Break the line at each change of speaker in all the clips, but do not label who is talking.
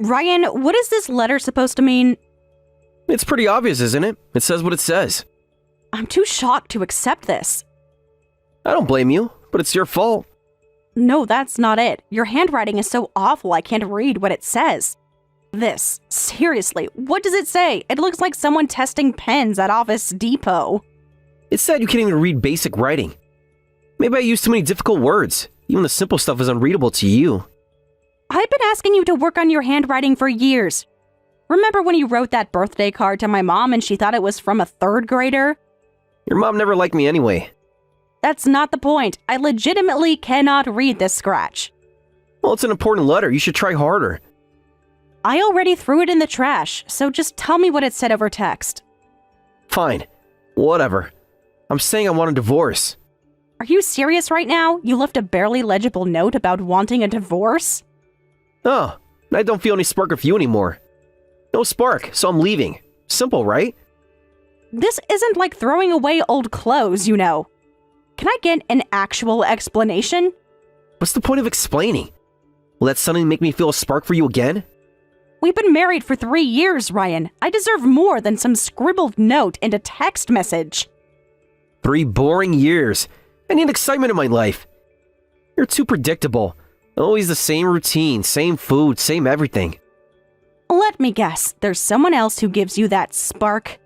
Ryan, what is this letter supposed to mean?
It's pretty obvious, isn't it? It says what it says.
I'm too shocked to accept this.
I don't blame you, but it's your fault.
No, that's not it. Your handwriting is so awful I can't read what it says. Seriously, what does it say? It looks like someone testing pens at Office Depot.
It's sad you can't even read basic writing. Maybe I use too many difficult words. Even the simple stuff is unreadable to you.
I've been asking you to work on your handwriting for years. Remember when you wrote that birthday card to my mom and she thought it was from a 3rd grader?
Your mom never liked me anyway.
That's not the point. I legitimately cannot read this scratch.
Well, it's an important letter. You should try harder.
I already threw it in the trash, so just tell me what it said over text.
Fine. Whatever. I'm saying I want a divorce.
Are you serious right now? You left a barely legible note about wanting a divorce?
Oh, I don't feel any spark with you anymore. No spark, so I'm leaving. Simple, right?
This isn't like throwing away old clothes, you know. Can I get an actual explanation?
What's the point of explaining? Will that suddenly make me feel a spark for you again?
We've been married for 3 years, Ryan. I deserve more than some scribbled note and a text message.
3 boring years. I need excitement in my life. You're too predictable. Always the same routine, same food, same everything.
Let me guess, there's someone else who gives you that spark.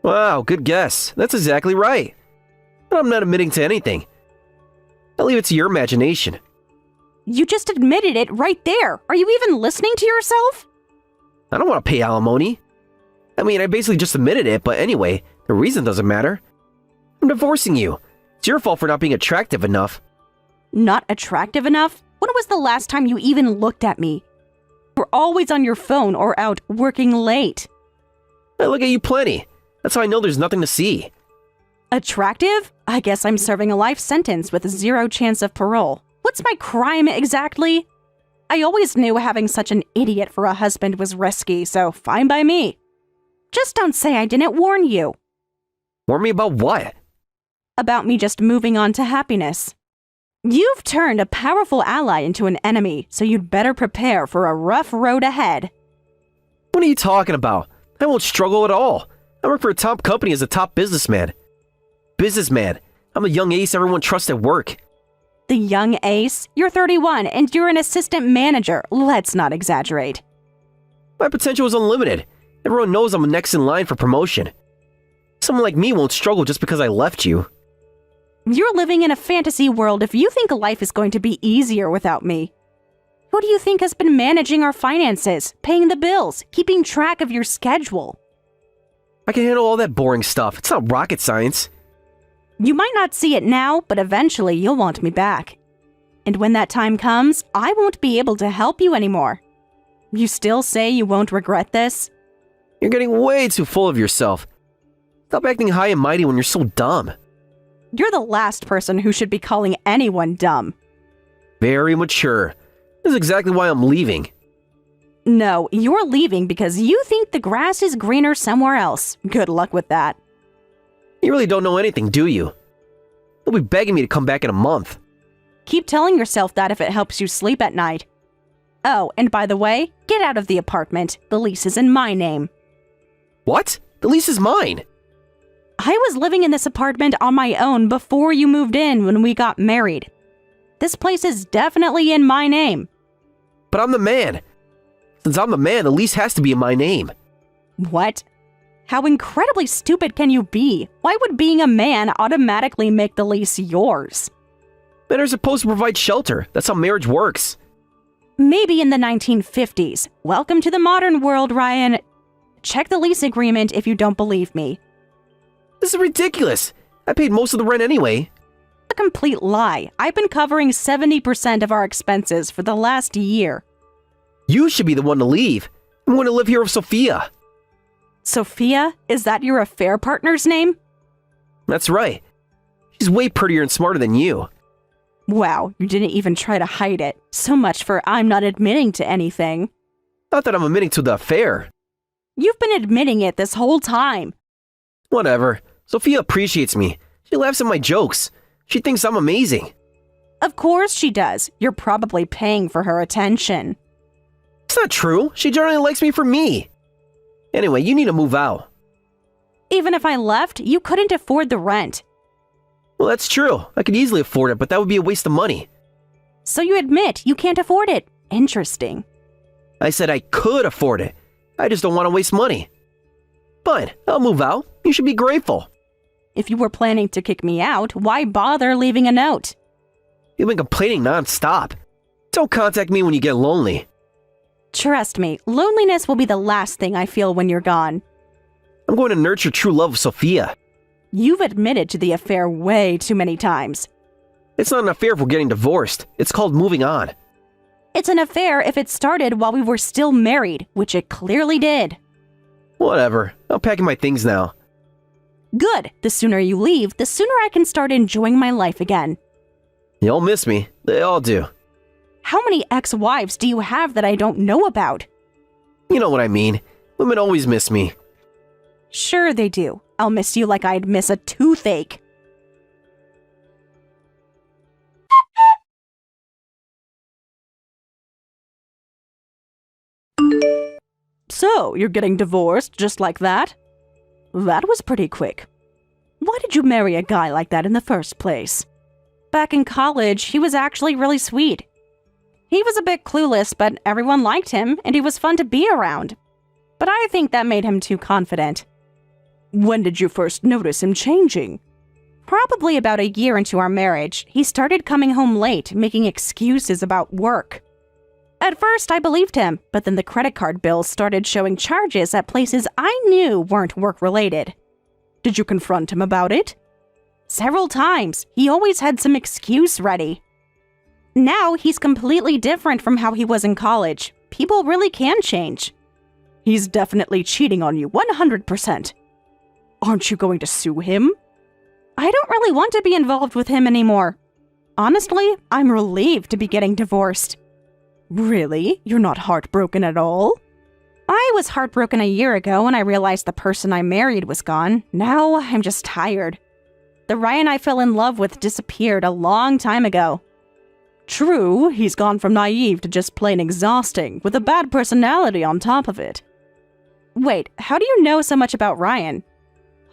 Wow, good guess. That's exactly right. But I'm not admitting to anything. I'll leave it to your imagination.
You just admitted it right there. Are you even listening to yourself?
I don't want to pay alimony. I mean, I basically just admitted it, but anyway, the reason doesn't matter. I'm divorcing you. It's your fault for not being attractive enough.
Not attractive enough? When was the last time you even looked at me? You're always on your phone or out working late.
I look at you plenty. That's how I know there's nothing to see.
Attractive? I guess I'm serving a life sentence with 0 chance of parole. What's my crime exactly? I always knew having such an idiot for a husband was risky, so fine by me. Just don't say I didn't warn you.
Warn me about what?
About me just moving on to happiness. You've turned a powerful ally into an enemy, so you'd better prepare for a rough road ahead.
What are you talking about? I won't struggle at all. I work for a top company as a top businessman. I'm a young ace everyone trusts at work.
The young ace? You're 31 and you're an assistant manager. Let's not exaggerate.
My potential is unlimited. Everyone knows I'm next in line for promotion. Someone like me won't struggle just because I left you.
You're living in a fantasy world if you think life is going to be easier without me. Who do you think has been managing our finances, paying the bills, keeping track of your schedule?
I can handle all that boring stuff. It's not rocket science.
You might not see it now, but eventually you'll want me back. And when that time comes, I won't be able to help you anymore. You still say you won't regret this?
You're getting way too full of yourself. Stop acting high and mighty when you're so dumb.
You're the last person who should be calling anyone dumb.
Very mature. This is exactly why I'm leaving.
No, you're leaving because you think the grass is greener somewhere else. Good luck with that.
You really don't know anything, do you? You'll be begging me to come back in a month.
Keep telling yourself that if it helps you sleep at night. Oh, and by the way, get out of the apartment. The lease is in my name.
What? The lease is mine.
I was living in this apartment on my own before you moved in when we got married. This place is definitely in my name.
But I'm the man. Since I'm the man, the lease has to be in my name.
What? How incredibly stupid can you be? Why would being a man automatically make the lease yours?
Men are supposed to provide shelter. That's how marriage works.
Maybe in the 1950s. Welcome to the modern world, Ryan. Check the lease agreement if you don't believe me.
This is ridiculous. I paid most of the rent anyway.
A complete lie. I've been covering 70% of our expenses for the last year.
You should be the one to leave. I'm going to live here with Sophia.
Sophia? Is that your affair partner's name?
That's right. She's way prettier and smarter than you.
Wow, you didn't even try to hide it. So much for I'm not admitting to anything.
Not that I'm admitting to the affair.
You've been admitting it this whole time.
Whatever. Sophia appreciates me. She laughs at my jokes. She thinks I'm amazing.
Of course she does. You're probably paying for her attention.
It's not true. She generally likes me for me. Anyway, you need to move out.
Even if I left, you couldn't afford the rent.
Well, that's true. I could easily afford it, but that would be a waste of money.
So you admit you can't afford it. Interesting.
I said I could afford it. I just don't want to waste money. Fine, I'll move out. You should be grateful.
If you were planning to kick me out, why bother leaving a note?
You've been complaining nonstop. Don't contact me when you get lonely.
Trust me, loneliness will be the last thing I feel when you're gone.
I'm going to nurture true love with Sophia.
You've admitted to the affair way too many times.
It's not an affair if we're getting divorced. It's called moving on.
It's an affair if it started while we were still married, which it clearly did.
Whatever. I'm packing my things now.
Good. The sooner you leave, the sooner I can start enjoying my life again.
You all miss me. They all do.
How many ex-wives do you have that I don't know about?
You know what I mean. Women always miss me.
Sure they do. I'll miss you like I'd miss a toothache. So, you're getting divorced just like that? That was pretty quick. Why did you marry a guy like that in the first place? Back in college, he was actually really sweet. He was a bit clueless, but everyone liked him, and he was fun to be around. But I think that made him too confident. When did you first notice him changing? Probably about a year into our marriage, he started coming home late, making excuses about work. At first, I believed him, but then the credit card bills started showing charges at places I knew weren't work-related. Did you confront him about it? Several times. He always had some excuse ready. Now, he's completely different from how he was in college. People really can change. He's definitely cheating on you, 100%. Aren't you going to sue him? I don't really want to be involved with him anymore. Honestly, I'm relieved to be getting divorced. Really? You're not heartbroken at all? I was heartbroken a year ago when I realized the person I married was gone. Now I'm just tired. The Ryan I fell in love with disappeared a long time ago. True, he's gone from naive to just plain exhausting, with a bad personality on top of it. Wait, how do you know so much about Ryan?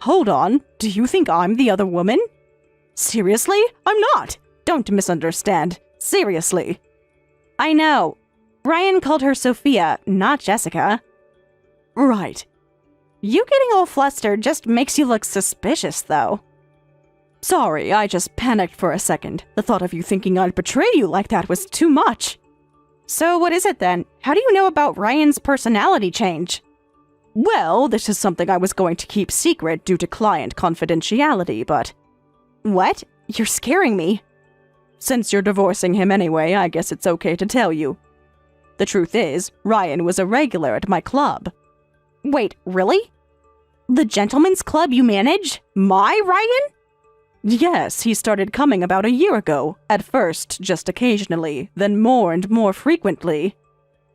Hold on, do you think I'm the other woman? Seriously? I'm not! Don't misunderstand. Seriously. I know. Ryan called her Sophia, not Jessica. Right. You getting all flustered just makes you look suspicious, though. Sorry, I just panicked for a second. The thought of you thinking I'd betray you like that was too much. So what is it then? How do you know about Ryan's personality change? Well, this is something I was going to keep secret due to client confidentiality, but... What? You're scaring me. Since you're divorcing him anyway, I guess it's okay to tell you. The truth is, Ryan was a regular at my club. Wait, really? The gentleman's club you manage? My Ryan? Yes, he started coming about a year ago. At first, just occasionally, then more and more frequently.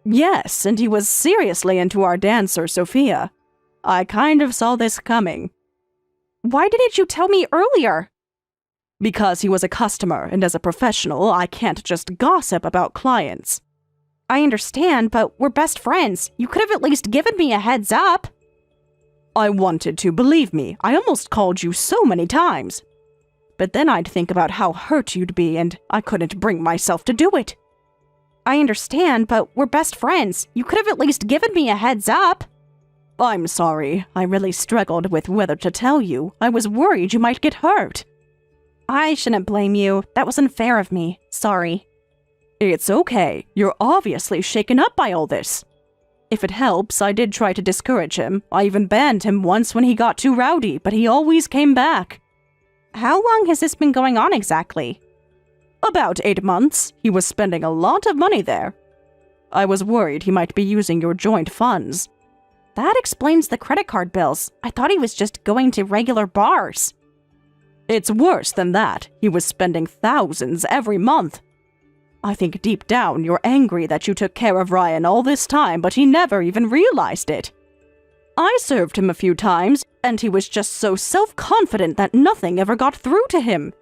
Yes, and he was seriously into our dancer, Sophia. I kind of saw this coming. Why didn't you tell me earlier? Because he was a customer, and as a professional, I can't just gossip about clients. I understand, but we're best friends. You could have at least given me a heads up. I wanted to, believe me. I almost called you so many times. But then I'd think about how hurt you'd be, and I couldn't bring myself to do it. I understand, but we're best friends. You could have at least given me a heads up. I'm sorry. I really struggled with whether to tell you. I was worried you might get hurt. I shouldn't blame you. That was unfair of me. Sorry. It's okay. You're obviously shaken up by all this. If it helps, I did try to discourage him. I even banned him once when he got too rowdy, but he always came back. How long has this been going on exactly? About 8 months. He was spending a lot of money there. I was worried he might be using your joint funds. That explains the credit card bills. I thought he was just going to regular bars. It's worse than that. He was spending thousands every month. I think deep down you're angry that you took care of Ryan all this time, but he never even realized it. I served him a few times, and he was just so self-confident that nothing ever got through to him.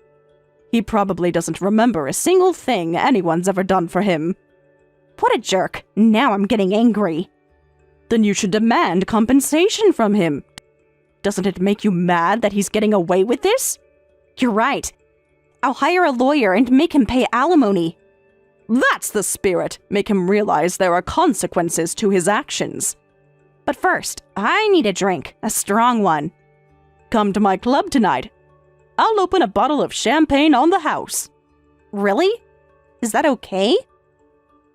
He probably doesn't remember a single thing anyone's ever done for him. What a jerk. Now I'm getting angry. Then you should demand compensation from him. Doesn't it make you mad that he's getting away with this? You're right. I'll hire a lawyer and make him pay alimony. That's the spirit. Make him realize there are consequences to his actions. But first, I need a drink, a strong one. Come to my club tonight. I'll open a bottle of champagne on the house. Really? Is that okay?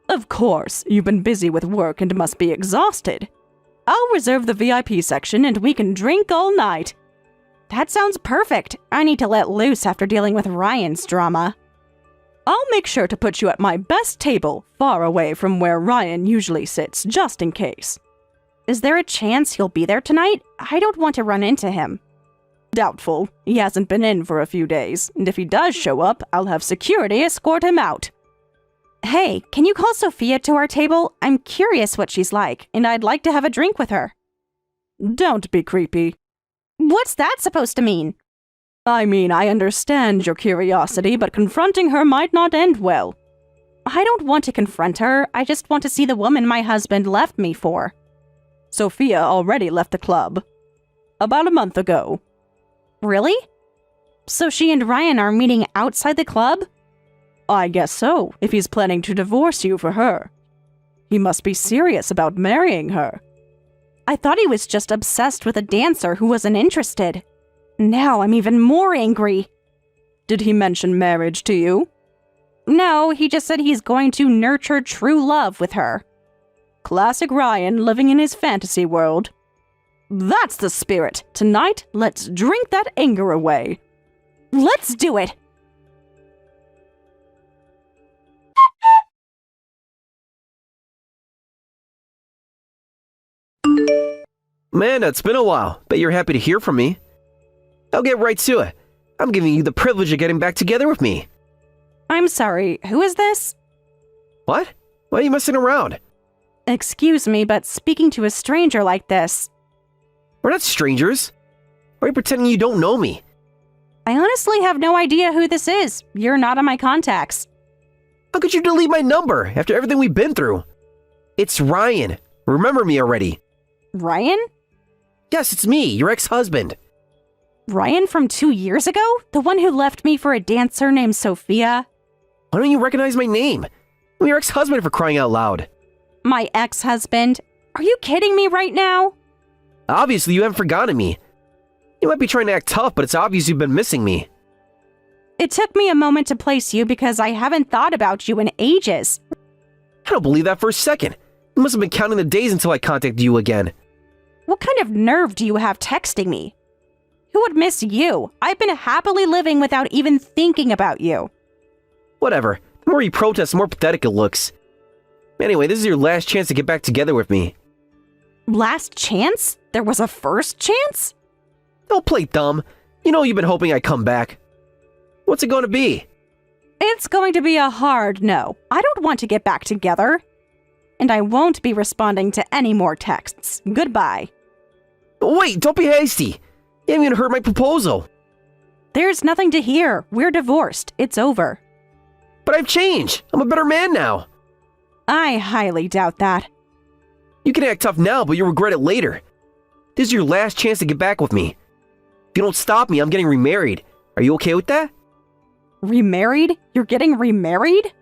Of course, you've been busy with work and must be exhausted. I'll reserve the VIP section and we can drink all night. That sounds perfect. I need to let loose after dealing with Ryan's drama. I'll make sure to put you at my best table, far away from where Ryan usually sits, just in case. Is there a chance he'll be there tonight? I don't want to run into him. Doubtful. He hasn't been in for a few days, and if he does show up, I'll have security escort him out. Hey, can you call Sophia to our table? I'm curious what she's like, and I'd like to have a drink with her. Don't be creepy. What's that supposed to mean? I mean, I understand your curiosity, but confronting her might not end well. I don't want to confront her. I just want to see the woman my husband left me for. Sophia already left the club. About a month ago. Really? So she and Ryan are meeting outside the club? I guess so, if he's planning to divorce you for her. He must be serious about marrying her. I thought he was just obsessed with a dancer who wasn't interested. Now I'm even more angry. Did he mention marriage to you? No, he just said he's going to nurture true love with her. Classic Ryan living in his fantasy world. That's the spirit. Tonight, let's drink that anger away. Let's do it!
Man, it's been a while. Bet you're happy to hear from me. I'll get right to it. I'm giving you the privilege of getting back together with me.
I'm sorry, who is this?
What? Why are you messing around?
Excuse me, but speaking to a stranger like this...
We're not strangers. Why are you pretending you don't know me?
I honestly have no idea who this is. You're not on my contacts.
How could you delete my number after everything we've been through? It's Ryan. Remember me already.
Ryan?
Yes, it's me, your ex-husband.
Ryan from 2 years ago? The one who left me for a dancer named Sophia?
Why don't you recognize my name? I'm your ex-husband, for crying out loud.
My ex-husband? Are you kidding me right now?
Obviously, you haven't forgotten me. You might be trying to act tough, but it's obvious you've been missing me.
It took me a moment to place you because I haven't thought about you in ages.
I don't believe that for a second. You must have been counting the days until I contacted you again.
What kind of nerve do you have texting me? Who would miss you? I've been happily living without even thinking about you.
Whatever. The more you protest, the more pathetic it looks. Anyway, this is your last chance to get back together with me.
Last chance? There was a first chance?
Don't play dumb. You know you've been hoping I'd come back. What's it going to be?
It's going to be a hard no. I don't want to get back together. And I won't be responding to any more texts. Goodbye.
Wait, don't be hasty. You haven't even heard my proposal.
There's nothing to hear. We're divorced. It's over.
But I've changed. I'm a better man now.
I highly doubt that.
You can act tough now, but you'll regret it later. This is your last chance to get back with me. If you don't stop me, I'm getting remarried. Are you okay with that?
Remarried? You're getting remarried?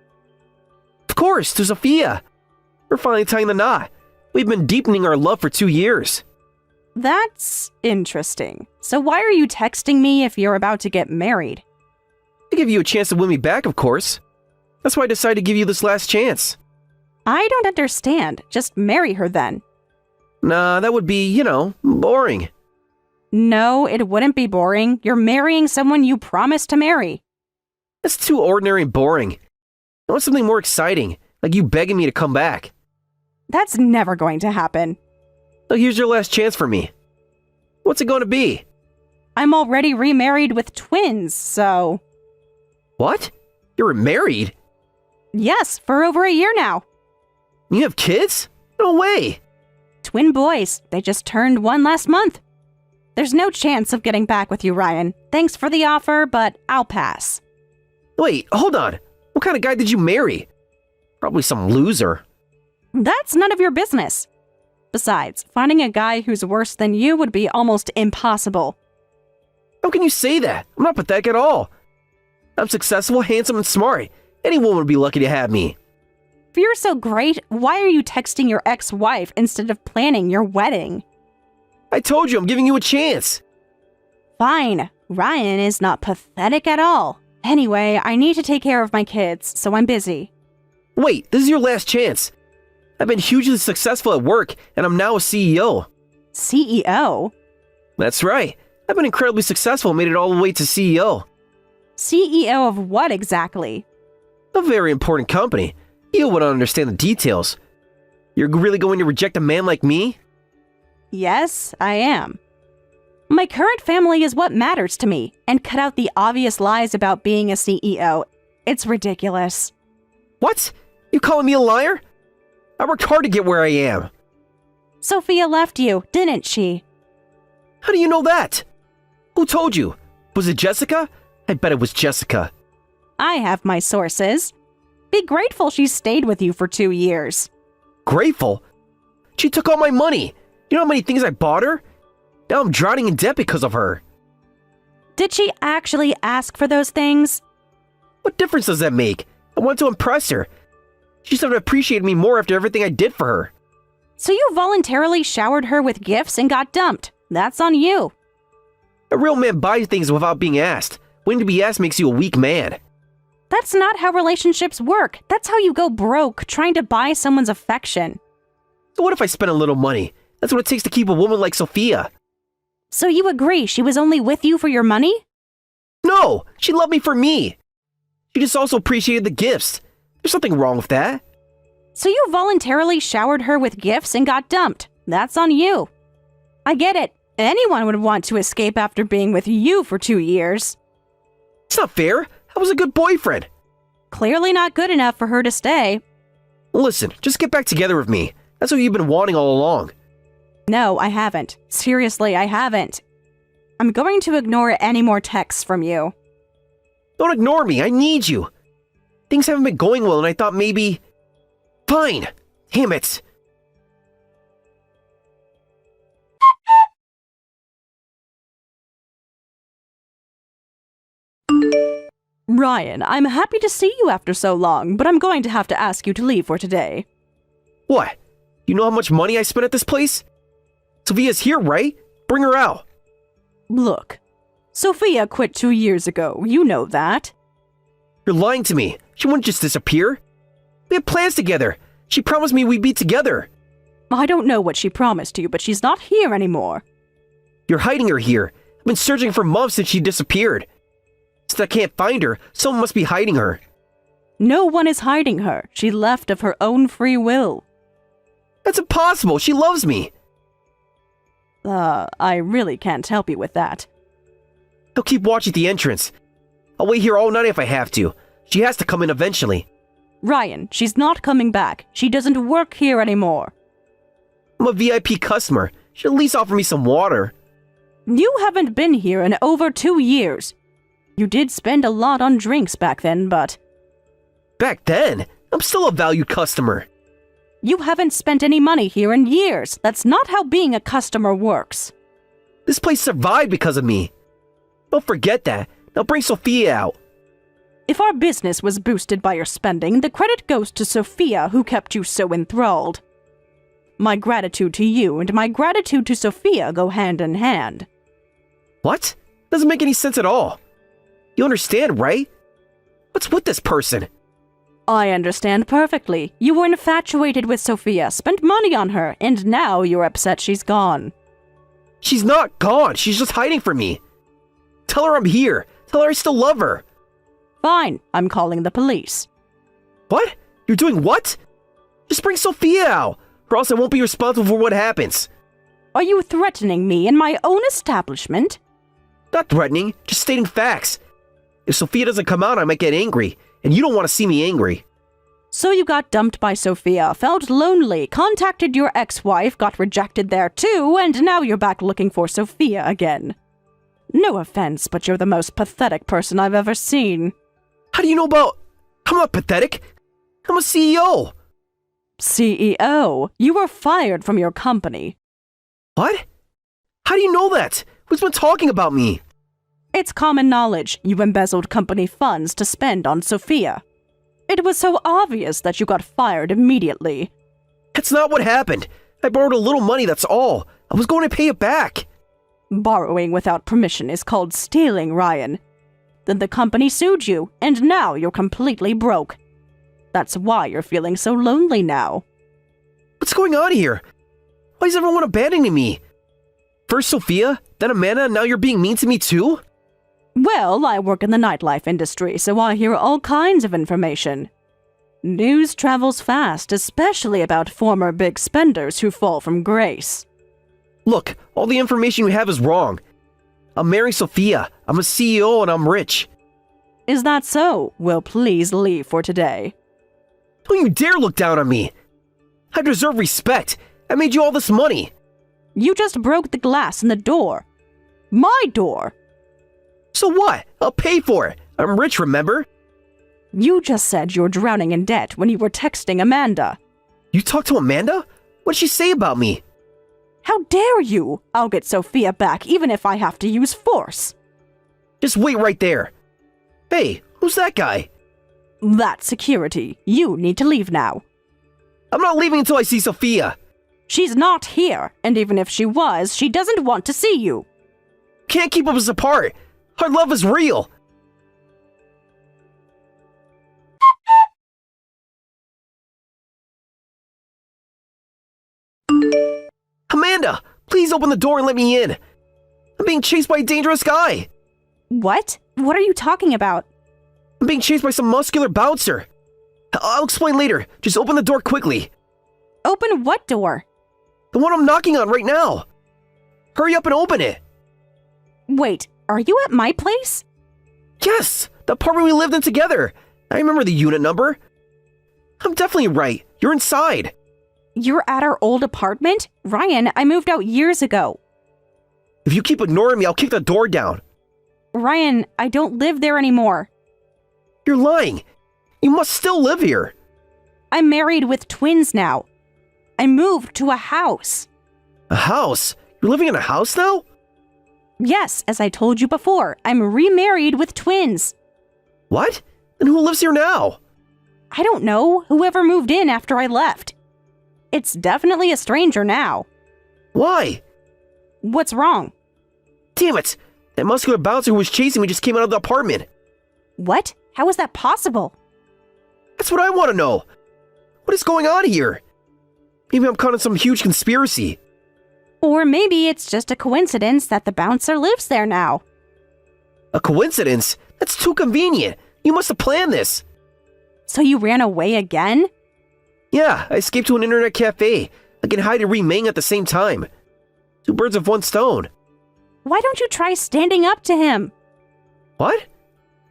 Of course, to Sophia. We're finally tying the knot. We've been deepening our love for 2 years.
That's interesting. So why are you texting me if you're about to get married?
To give you a chance to win me back, of course. That's why I decided to give you this last chance.
I don't understand. Just marry her then.
Nah, that would be, boring.
No, it wouldn't be boring. You're marrying someone you promised to marry.
That's too ordinary and boring. I want something more exciting, like you begging me to come back.
That's never going to happen.
So here's your last chance for me. What's it going to be?
I'm already remarried with twins, so...
What? You're married?
Yes, for over a year now.
You have kids? No way.
Twin boys. They just turned 1 last month. There's no chance of getting back with you, Ryan. Thanks for the offer, but I'll pass.
Wait, hold on. What kind of guy did you marry? Probably some loser.
That's none of your business. Besides, finding a guy who's worse than you would be almost impossible.
How can you say that? I'm not pathetic at all. I'm successful, handsome, and smart. Any woman would be lucky to have me.
If you're so great, why are you texting your ex-wife instead of planning your wedding?
I told you I'm giving you a chance.
Fine. Ryan is not pathetic at all. Anyway, I need to take care of my kids, so I'm busy.
Wait, this is your last chance. I've been hugely successful at work, and I'm now a CEO.
CEO?
That's right. I've been incredibly successful and made it all the way to CEO.
CEO of what exactly?
A very important company. You wouldn't understand the details. You're really going to reject a man like me?
Yes, I am. My current family is what matters to me, and cut out the obvious lies about being a CEO. It's ridiculous.
What? You calling me a liar? I worked hard to get where I am.
Sophia left you, didn't she?
How do you know that? Who told you? Was it Jessica? I bet it was Jessica.
I have my sources. Be grateful she stayed with you for 2 years.
Grateful? She took all my money. You know how many things I bought her? Now I'm drowning in debt because of her.
Did she actually ask for those things?
What difference does that make? I want to impress her. She should have appreciated me more after everything I did for her.
So you voluntarily showered her with gifts and got dumped. That's on you.
A real man buys things without being asked. Waiting to be asked makes you a weak man.
That's not how relationships work. That's how you go broke, trying to buy someone's affection.
So what if I spend a little money? That's what it takes to keep a woman like Sophia.
So you agree she was only with you for your money?
No! She loved me for me! She just also appreciated the gifts. There's something wrong with that.
So you voluntarily showered her with gifts and got dumped. That's on you. I get it. Anyone would want to escape after being with you for 2 years.
It's not fair. I was a good boyfriend.
Clearly not good enough for her to stay.
Listen, just get back together with me. That's what you've been wanting all along.
No, I haven't. Seriously, I haven't. I'm going to ignore any more texts from you.
Don't ignore me. I need you. Things haven't been going well and I thought maybe... Fine. Damn it.
Ryan, I'm happy to see you after so long, but I'm going to have to ask you to leave for today.
What? You know how much money I spent at this place? Sophia's here, right? Bring her out.
Look, Sophia quit 2 years ago. You know that.
You're lying to me. She wouldn't just disappear. We had plans together. She promised me we'd be together.
I don't know what she promised you, but she's not here anymore.
You're hiding her here. I've been searching for months since she disappeared. Since I can't find her, someone must be hiding her.
No one is hiding her. She left of her own free will.
That's impossible. She loves me.
I really can't help you with that.
I'll keep watching at the entrance. I'll wait here all night if I have to. She has to come in eventually.
Ryan, she's not coming back. She doesn't work here anymore.
I'm a VIP customer. She'll at least offer me some water.
You haven't been here in over 2 years. You did spend a lot on drinks back then, but...
Back then? I'm still a valued customer.
You haven't spent any money here in years. That's not how being a customer works.
This place survived because of me. Don't forget that. Now bring Sophia out.
If our business was boosted by your spending, the credit goes to Sophia, who kept you so enthralled. My gratitude to you and my gratitude to Sophia go hand in hand.
What? Doesn't make any sense at all. You understand, right? What's with this person?
I understand perfectly. You were infatuated with Sophia, spent money on her, and now you're upset she's gone.
She's not gone. She's just hiding from me. Tell her I'm here. Tell her I still love her.
Fine, I'm calling the police.
What? You're doing what? Just bring Sophia out, or else I won't be responsible for what happens.
Are you threatening me in my own establishment?
Not threatening, just stating facts. If Sophia doesn't come out, I might get angry, and you don't want to see me angry.
So you got dumped by Sophia, felt lonely, contacted your ex-wife, got rejected there too, and now you're back looking for Sophia again. No offense, but you're the most pathetic person I've ever seen.
How do you know about... I'm not pathetic. I'm a CEO.
CEO, you were fired from your company.
What? How do you know that? Who's been talking about me?
It's common knowledge you embezzled company funds to spend on Sophia. It was so obvious that you got fired immediately.
That's not what happened. I borrowed a little money, that's all. I was going to pay it back.
Borrowing without permission is called stealing, Ryan. Then the company sued you, and now you're completely broke. That's why you're feeling so lonely now.
What's going on here? Why is everyone abandoning me? First Sophia, then Amanda, and now you're being mean to me too?
Well, I work in the nightlife industry, so I hear all kinds of information. News travels fast, especially about former big spenders who fall from grace.
Look, all the information you have is wrong. I'm marrying Sophia, I'm a CEO, and I'm rich.
Is that so? Well, please leave for today.
Don't you dare look down on me. I deserve respect. I made you all this money.
You just broke the glass in the door. My door!
So what? I'll pay for it. I'm rich, remember?
You just said you're drowning in debt when you were texting Amanda.
You talked to Amanda? What'd she say about me?
How dare you? I'll get Sophia back even if I have to use force.
Just wait right there. Hey, who's that guy?
That's security. You need to leave now.
I'm not leaving until I see Sophia.
She's not here, and even if she was, she doesn't want to see you.
Can't keep us apart. Our love is real. Amanda, please open the door and let me in. I'm being chased by a dangerous guy.
What? What are you talking about?
I'm being chased by some muscular bouncer. I'll explain later. Just open the door quickly.
Open what door?
The one I'm knocking on right now. Hurry up and open it.
Wait, are you at my place?
Yes, the apartment we lived in together. I remember the unit number. I'm definitely right. You're inside.
You're at our old apartment? Ryan, I moved out years ago.
If you keep ignoring me, I'll kick the door down.
Ryan, I don't live there anymore.
You're lying. You must still live here.
I'm married with twins now. I moved to a house.
A house? You're living in a house now?
Yes, as I told you before, I'm remarried with twins.
What? And who lives here now?
I don't know. Whoever moved in after I left. It's definitely a stranger now.
Why?
What's wrong?
Damn it! That muscular bouncer who was chasing me just came out of the apartment.
What? How is that possible?
That's what I want to know. What is going on here? Maybe I'm caught in some huge conspiracy.
Or maybe it's just a coincidence that the bouncer lives there now.
A coincidence? That's too convenient. You must have planned this.
So you ran away again?
Yeah, I escaped to an internet cafe. I can hide and remain at the same time. Two birds with one stone.
Why don't you try standing up to him?
What?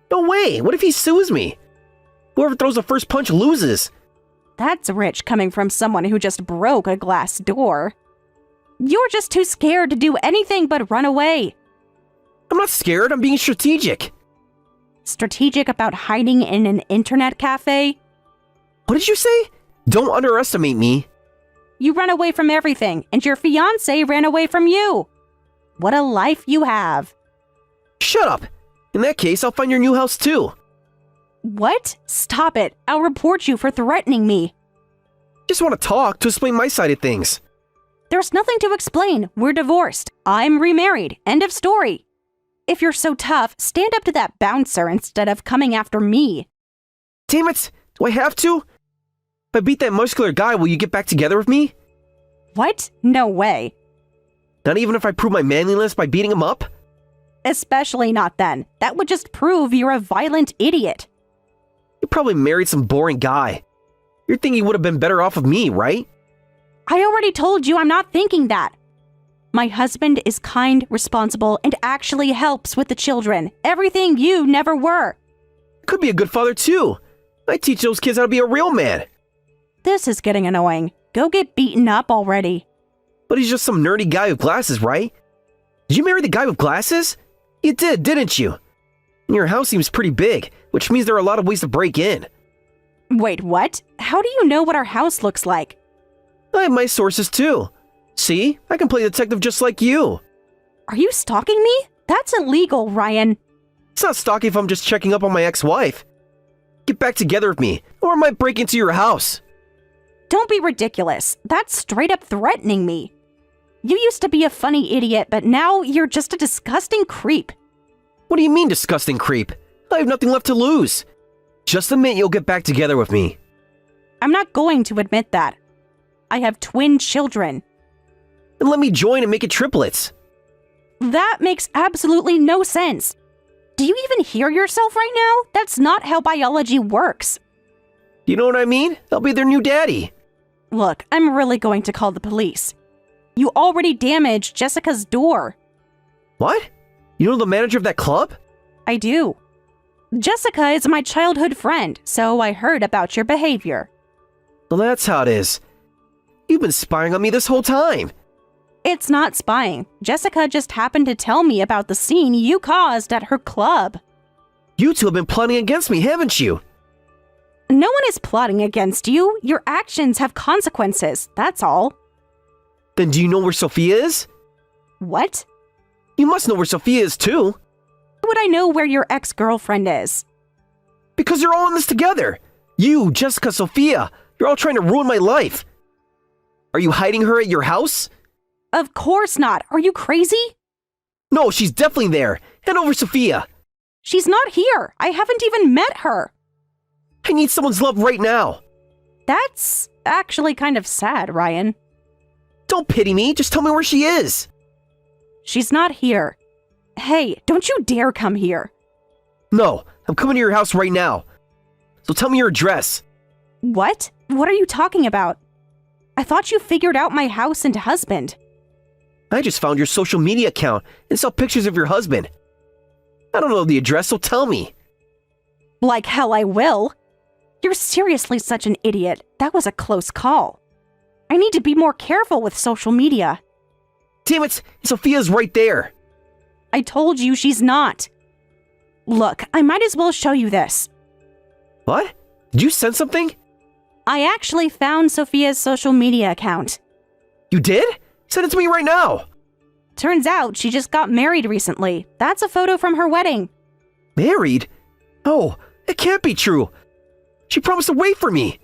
No way. What if he sues me? Whoever throws the first punch loses.
That's rich coming from someone who just broke a glass door. You're just too scared to do anything but run away.
I'm not scared. I'm being strategic.
Strategic about hiding in an internet cafe?
What did you say? Don't underestimate me.
You run away from everything, and your fiancé ran away from you. What a life you have.
Shut up. In that case, I'll find your new house too.
What? Stop it. I'll report you for threatening me.
Just want to talk to explain my side of things.
There's nothing to explain. We're divorced. I'm remarried. End of story. If you're so tough, stand up to that bouncer instead of coming after me.
Damn it! Do I have to? If I beat that muscular guy, will you get back together with me?
What? No way.
Not even if I prove my manliness by beating him up?
Especially not then. That would just prove you're a violent idiot.
You probably married some boring guy. You're thinking you would have been better off with me, right?
I already told you I'm not thinking that. My husband is kind, responsible, and actually helps with the children. Everything you never were.
Could be a good father too. I teach those kids how to be a real man.
This is getting annoying. Go get beaten up already.
But he's just some nerdy guy with glasses, right? Did you marry the guy with glasses? You did, didn't you? And your house seems pretty big, which means there are a lot of ways to break in.
Wait, what? How do you know what our house looks like?
I have my sources too. See? I can play detective just like you.
Are you stalking me? That's illegal, Ryan.
It's not stalking if I'm just checking up on my ex-wife. Get back together with me, or I might break into your house.
Don't be ridiculous. That's straight up threatening me. You used to be a funny idiot, but now you're just a disgusting creep.
What do you mean, disgusting creep? I have nothing left to lose. Just admit you'll get back together with me.
I'm not going to admit that. I have twin children.
Then let me join and make it triplets.
That makes absolutely no sense. Do you even hear yourself right now? That's not how biology works.
You know what I mean? I'll be their new daddy.
Look, I'm really going to call the police. You already damaged Jessica's door.
What? You know the manager of that club?
I do. Jessica is my childhood friend, so I heard about your behavior.
Well, that's how it is. You've been spying on me this whole time.
It's not spying. Jessica just happened to tell me about the scene you caused at her club.
You two have been plotting against me, haven't you?
No one is plotting against you. Your actions have consequences, that's all.
Then do you know where Sophia is?
What?
You must know where Sophia is too.
How would I know where your ex-girlfriend is?
Because you're all in this together. You, Jessica, Sophia, you're all trying to ruin my life. Are you hiding her at your house?
Of course not. Are you crazy?
No, she's definitely there. Hand over Sophia.
She's not here. I haven't even met her.
I need someone's love right now.
That's actually kind of sad, Ryan.
Don't pity me. Just tell me where she is.
She's not here. Hey, don't you dare come here.
No, I'm coming to your house right now. So tell me your address.
What? What are you talking about? I thought you figured out my house and husband.
I just found your social media account and saw pictures of your husband. I don't know the address, so tell me.
Like hell I will. You're seriously such an idiot. That was a close call. I need to be more careful with social media.
Damn it, Sophia's right there.
I told you she's not. Look, I might as well show you this.
What? Did you send something?
I actually found Sophia's social media account.
You did? Send it to me right now.
Turns out she just got married recently. That's a photo from her wedding.
Married? Oh, it can't be true. She promised to wait for me.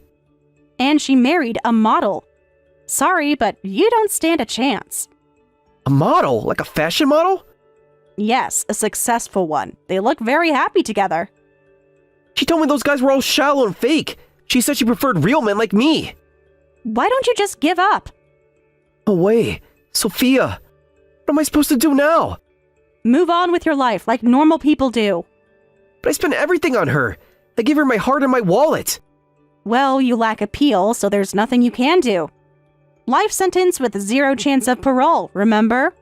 And she married a model. Sorry, but you don't stand a chance.
A model? Like a fashion model?
Yes, a successful one. They look very happy together.
She told me those guys were all shallow and fake. She said she preferred real men like me.
Why don't you just give up?
No way. Sophia. What am I supposed to do now?
Move on with your life like normal people do.
But I spent everything on her. I gave her my heart and my wallet.
Well, you lack appeal, so there's nothing you can do. Life sentence with 0 chance of parole, remember?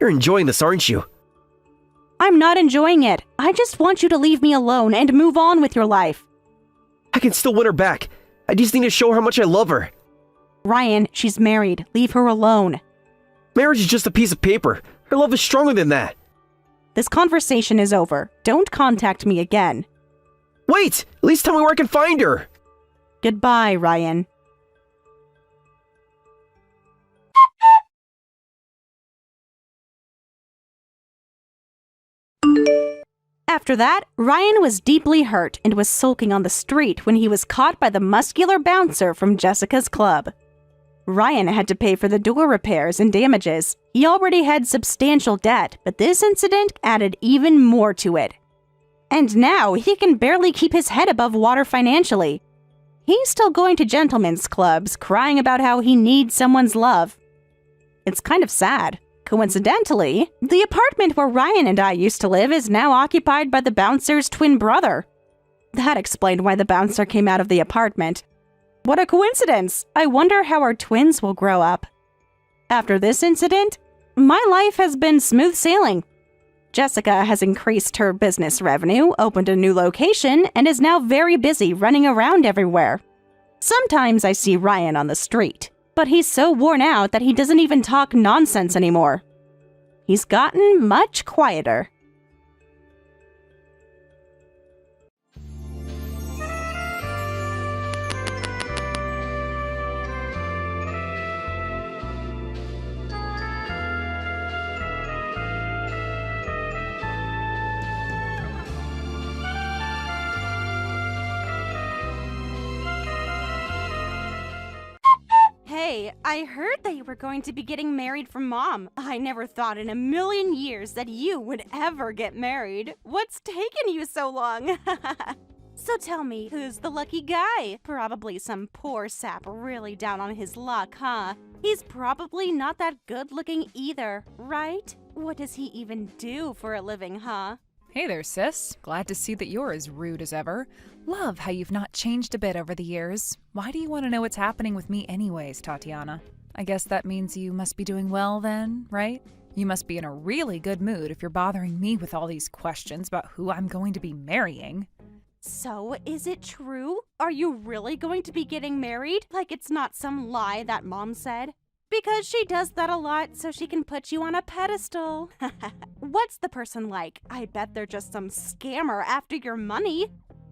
You're enjoying this, aren't you?
I'm not enjoying it. I just want you to leave me alone and move on with your life.
I can still win her back. I just need to show her how much I love her.
Ryan, she's married. Leave her alone.
Marriage is just a piece of paper. Her love is stronger than that.
This conversation is over. Don't contact me again.
Wait! At least tell me where I can find her!
Goodbye, Ryan. After that, Ryan was deeply hurt and was sulking on the street when he was caught by the muscular bouncer from Jessica's club. Ryan had to pay for the door repairs and damages. He already had substantial debt, but this incident added even more to it. And now he can barely keep his head above water financially. He's still going to gentlemen's clubs, crying about how he needs someone's love. It's kind of sad. Coincidentally, the apartment where Ryan and I used to live is now occupied by the bouncer's twin brother. That explained why the bouncer came out of the apartment. What a coincidence! I wonder how our twins will grow up. After this incident, my life has been smooth sailing. Jessica has increased her business revenue, opened a new location, and is now very busy running around everywhere. Sometimes I see Ryan on the street, but he's so worn out that he doesn't even talk nonsense anymore. He's gotten much quieter. Hey, I heard that you were going to be getting married from Mom. I never thought in a million years that you would ever get married. What's taken you so long? So tell me, who's the lucky guy? Probably some poor sap really down on his luck, huh? He's probably not that good looking either, right? What does he even do for a living, huh?
Hey there, sis. Glad to see that you're as rude as ever. Love how you've not changed a bit over the years. Why do you want to know what's happening with me anyways, Tatiana? I guess that means you must be doing well then, right? You must be in a really good mood if you're bothering me with all these questions about who I'm going to be marrying.
So, is it true? Are you really going to be getting married? Like it's not some lie that Mom said? Because she does that a lot so she can put you on a pedestal. What's the person like? I bet they're just some scammer after your money.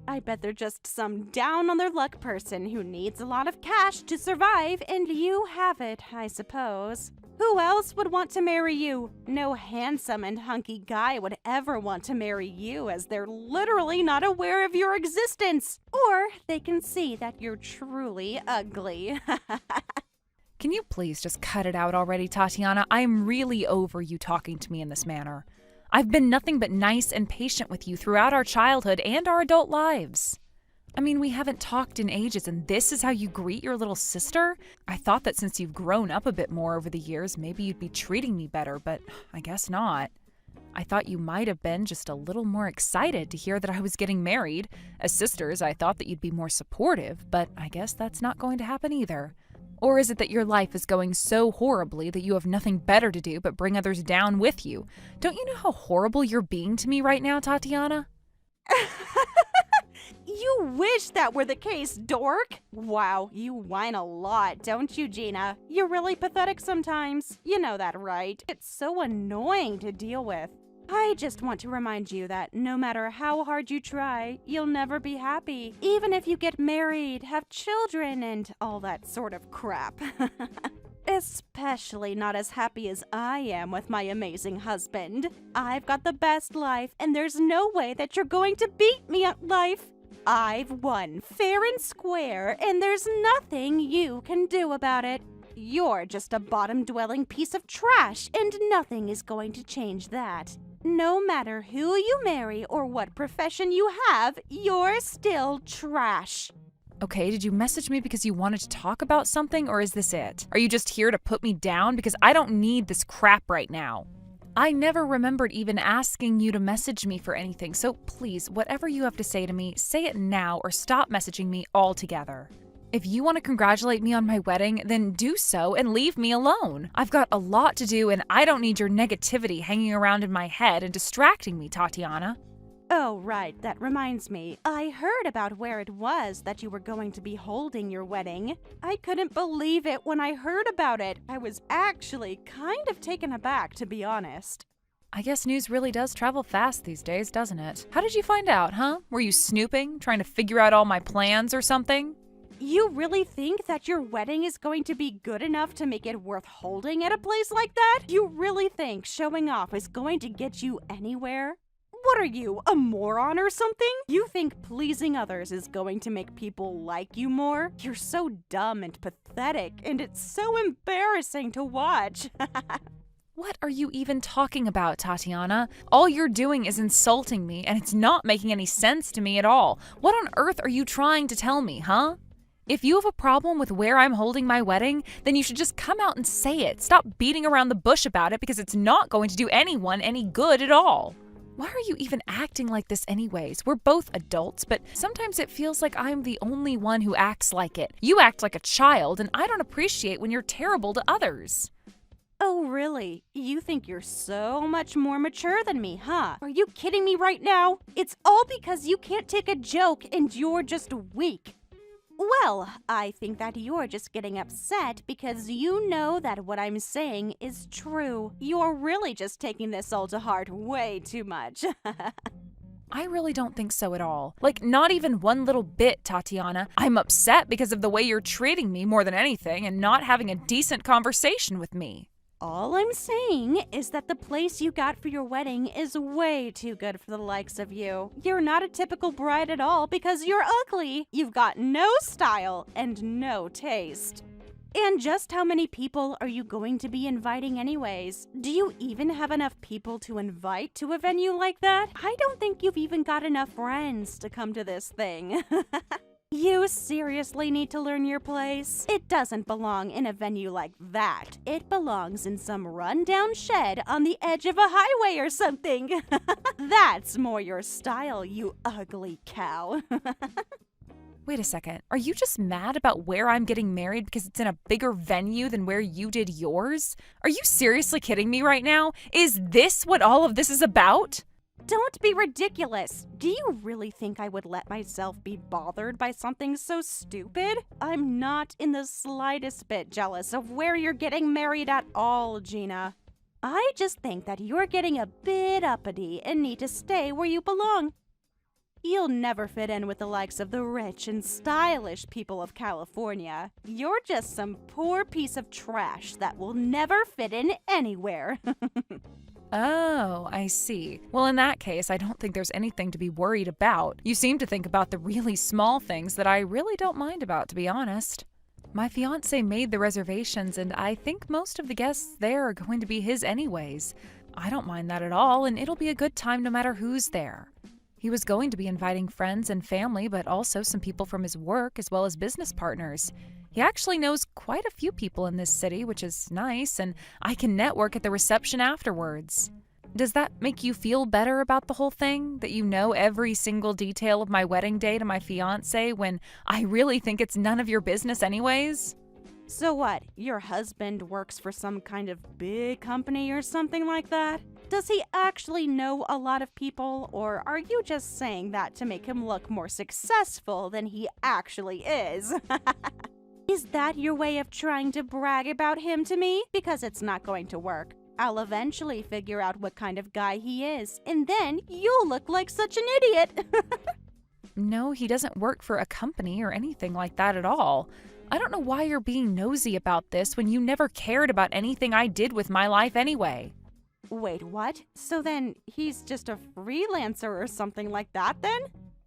I bet they're just some down on their luck person who needs a lot of cash to survive, and you have it, I suppose. Who else would want to marry you? No handsome and hunky guy would ever want to marry you, as they're literally not aware of your existence. Or they can see that you're truly ugly.
Can you please just cut it out already, Tatiana? I'm really over you talking to me in this manner. I've been nothing but nice and patient with you throughout our childhood and our adult lives. I mean, we haven't talked in ages, and this is how you greet your little sister? I thought that since you've grown up a bit more over the years, maybe you'd be treating me better, but I guess not. I thought you might have been just a little more excited to hear that I was getting married. As sisters, I thought that you'd be more supportive, but I guess that's not going to happen either. Or is it that your life is going so horribly that you have nothing better to do but bring others down with you? Don't you know how horrible you're being to me right now, Tatiana?
You wish that were the case, dork! Wow, you whine a lot, don't you, Gina? You're really pathetic sometimes. You know that, right? It's so annoying to deal with. I just want to remind you that no matter how hard you try, you'll never be happy. Even if you get married, have children, and all that sort of crap. Especially not as happy as I am with my amazing husband. I've got the best life, and there's no way that you're going to beat me at life. I've won fair and square, and there's nothing you can do about it. You're just a bottom-dwelling piece of trash, and nothing is going to change that. No matter who you marry or what profession you have, you're still trash.
Okay, did you message me because you wanted to talk about something, or is this it? Are you just here to put me down? Because I don't need this crap right now. I never remembered even asking you to message me for anything, so please, whatever you have to say to me, say it now or stop messaging me altogether. If you want to congratulate me on my wedding, then do so and leave me alone. I've got a lot to do and I don't need your negativity hanging around in my head and distracting me, Tatiana.
Oh, right, that reminds me. I heard about where it was that you were going to be holding your wedding. I couldn't believe it when I heard about it. I was actually kind of taken aback, to be honest.
I guess news really does travel fast these days, doesn't it? How did you find out, huh? Were you snooping, trying to figure out all my plans or something?
You really think that your wedding is going to be good enough to make it worth holding at a place like that? You really think showing off is going to get you anywhere? What are you, a moron or something? You think pleasing others is going to make people like you more? You're so dumb and pathetic, and it's so embarrassing to watch.
What are you even talking about, Tatiana? All you're doing is insulting me, and it's not making any sense to me at all. What on earth are you trying to tell me, huh? If you have a problem with where I'm holding my wedding, then you should just come out and say it. Stop beating around the bush about it because it's not going to do anyone any good at all. Why are you even acting like this anyways? We're both adults, but sometimes it feels like I'm the only one who acts like it. You act like a child, and I don't appreciate when you're terrible to others.
Oh, really? You think you're so much more mature than me, huh? Are you kidding me right now? It's all because you can't take a joke and you're just weak. Well, I think that you're just getting upset because you know that what I'm saying is true. You're really just taking this all to heart way too much.
I really don't think so at all. Like, not even one little bit, Tatiana. I'm upset because of the way you're treating me more than anything and not having a decent conversation with me.
All I'm saying is that the place you got for your wedding is way too good for the likes of you. You're not a typical bride at all because you're ugly. You've got no style and no taste. And just how many people are you going to be inviting anyways? Do you even have enough people to invite to a venue like that? I don't think you've even got enough friends to come to this thing. You seriously need to learn your place. It doesn't belong in a venue like that. It belongs in some rundown shed on the edge of a highway or something. That's more your style, you ugly cow.
Wait a second. Are you just mad about where I'm getting married because it's in a bigger venue than where you did yours? Are you seriously kidding me right now? Is this what all of this is about?
Don't be ridiculous. Do you really think I would let myself be bothered by something so stupid? I'm not in the slightest bit jealous of where you're getting married at all, Gina. I just think that you're getting a bit uppity and need to stay where you belong. You'll never fit in with the likes of the rich and stylish people of California. You're just some poor piece of trash that will never fit in anywhere.
Oh, I see. Well, in that case, I don't think there's anything to be worried about. You seem to think about the really small things that I really don't mind about, to be honest. My fiancé made the reservations, and I think most of the guests there are going to be his anyways. I don't mind that at all, and it'll be a good time no matter who's there. He was going to be inviting friends and family, but also some people from his work as well as business partners. He actually knows quite a few people in this city, which is nice, and I can network at the reception afterwards. Does that make you feel better about the whole thing? That you know every single detail of my wedding day to my fiancé when I really think it's none of your business anyways?
So what, your husband works for some kind of big company or something like that? Does he actually know a lot of people, or are you just saying that to make him look more successful than he actually is? Is that your way of trying to brag about him to me? Because it's not going to work. I'll eventually figure out what kind of guy he is, and then you'll look like such an idiot.
No, he doesn't work for a company or anything like that at all. I don't know why you're being nosy about this when you never cared about anything I did with my life anyway.
Wait, what? So then he's just a freelancer or something like that then?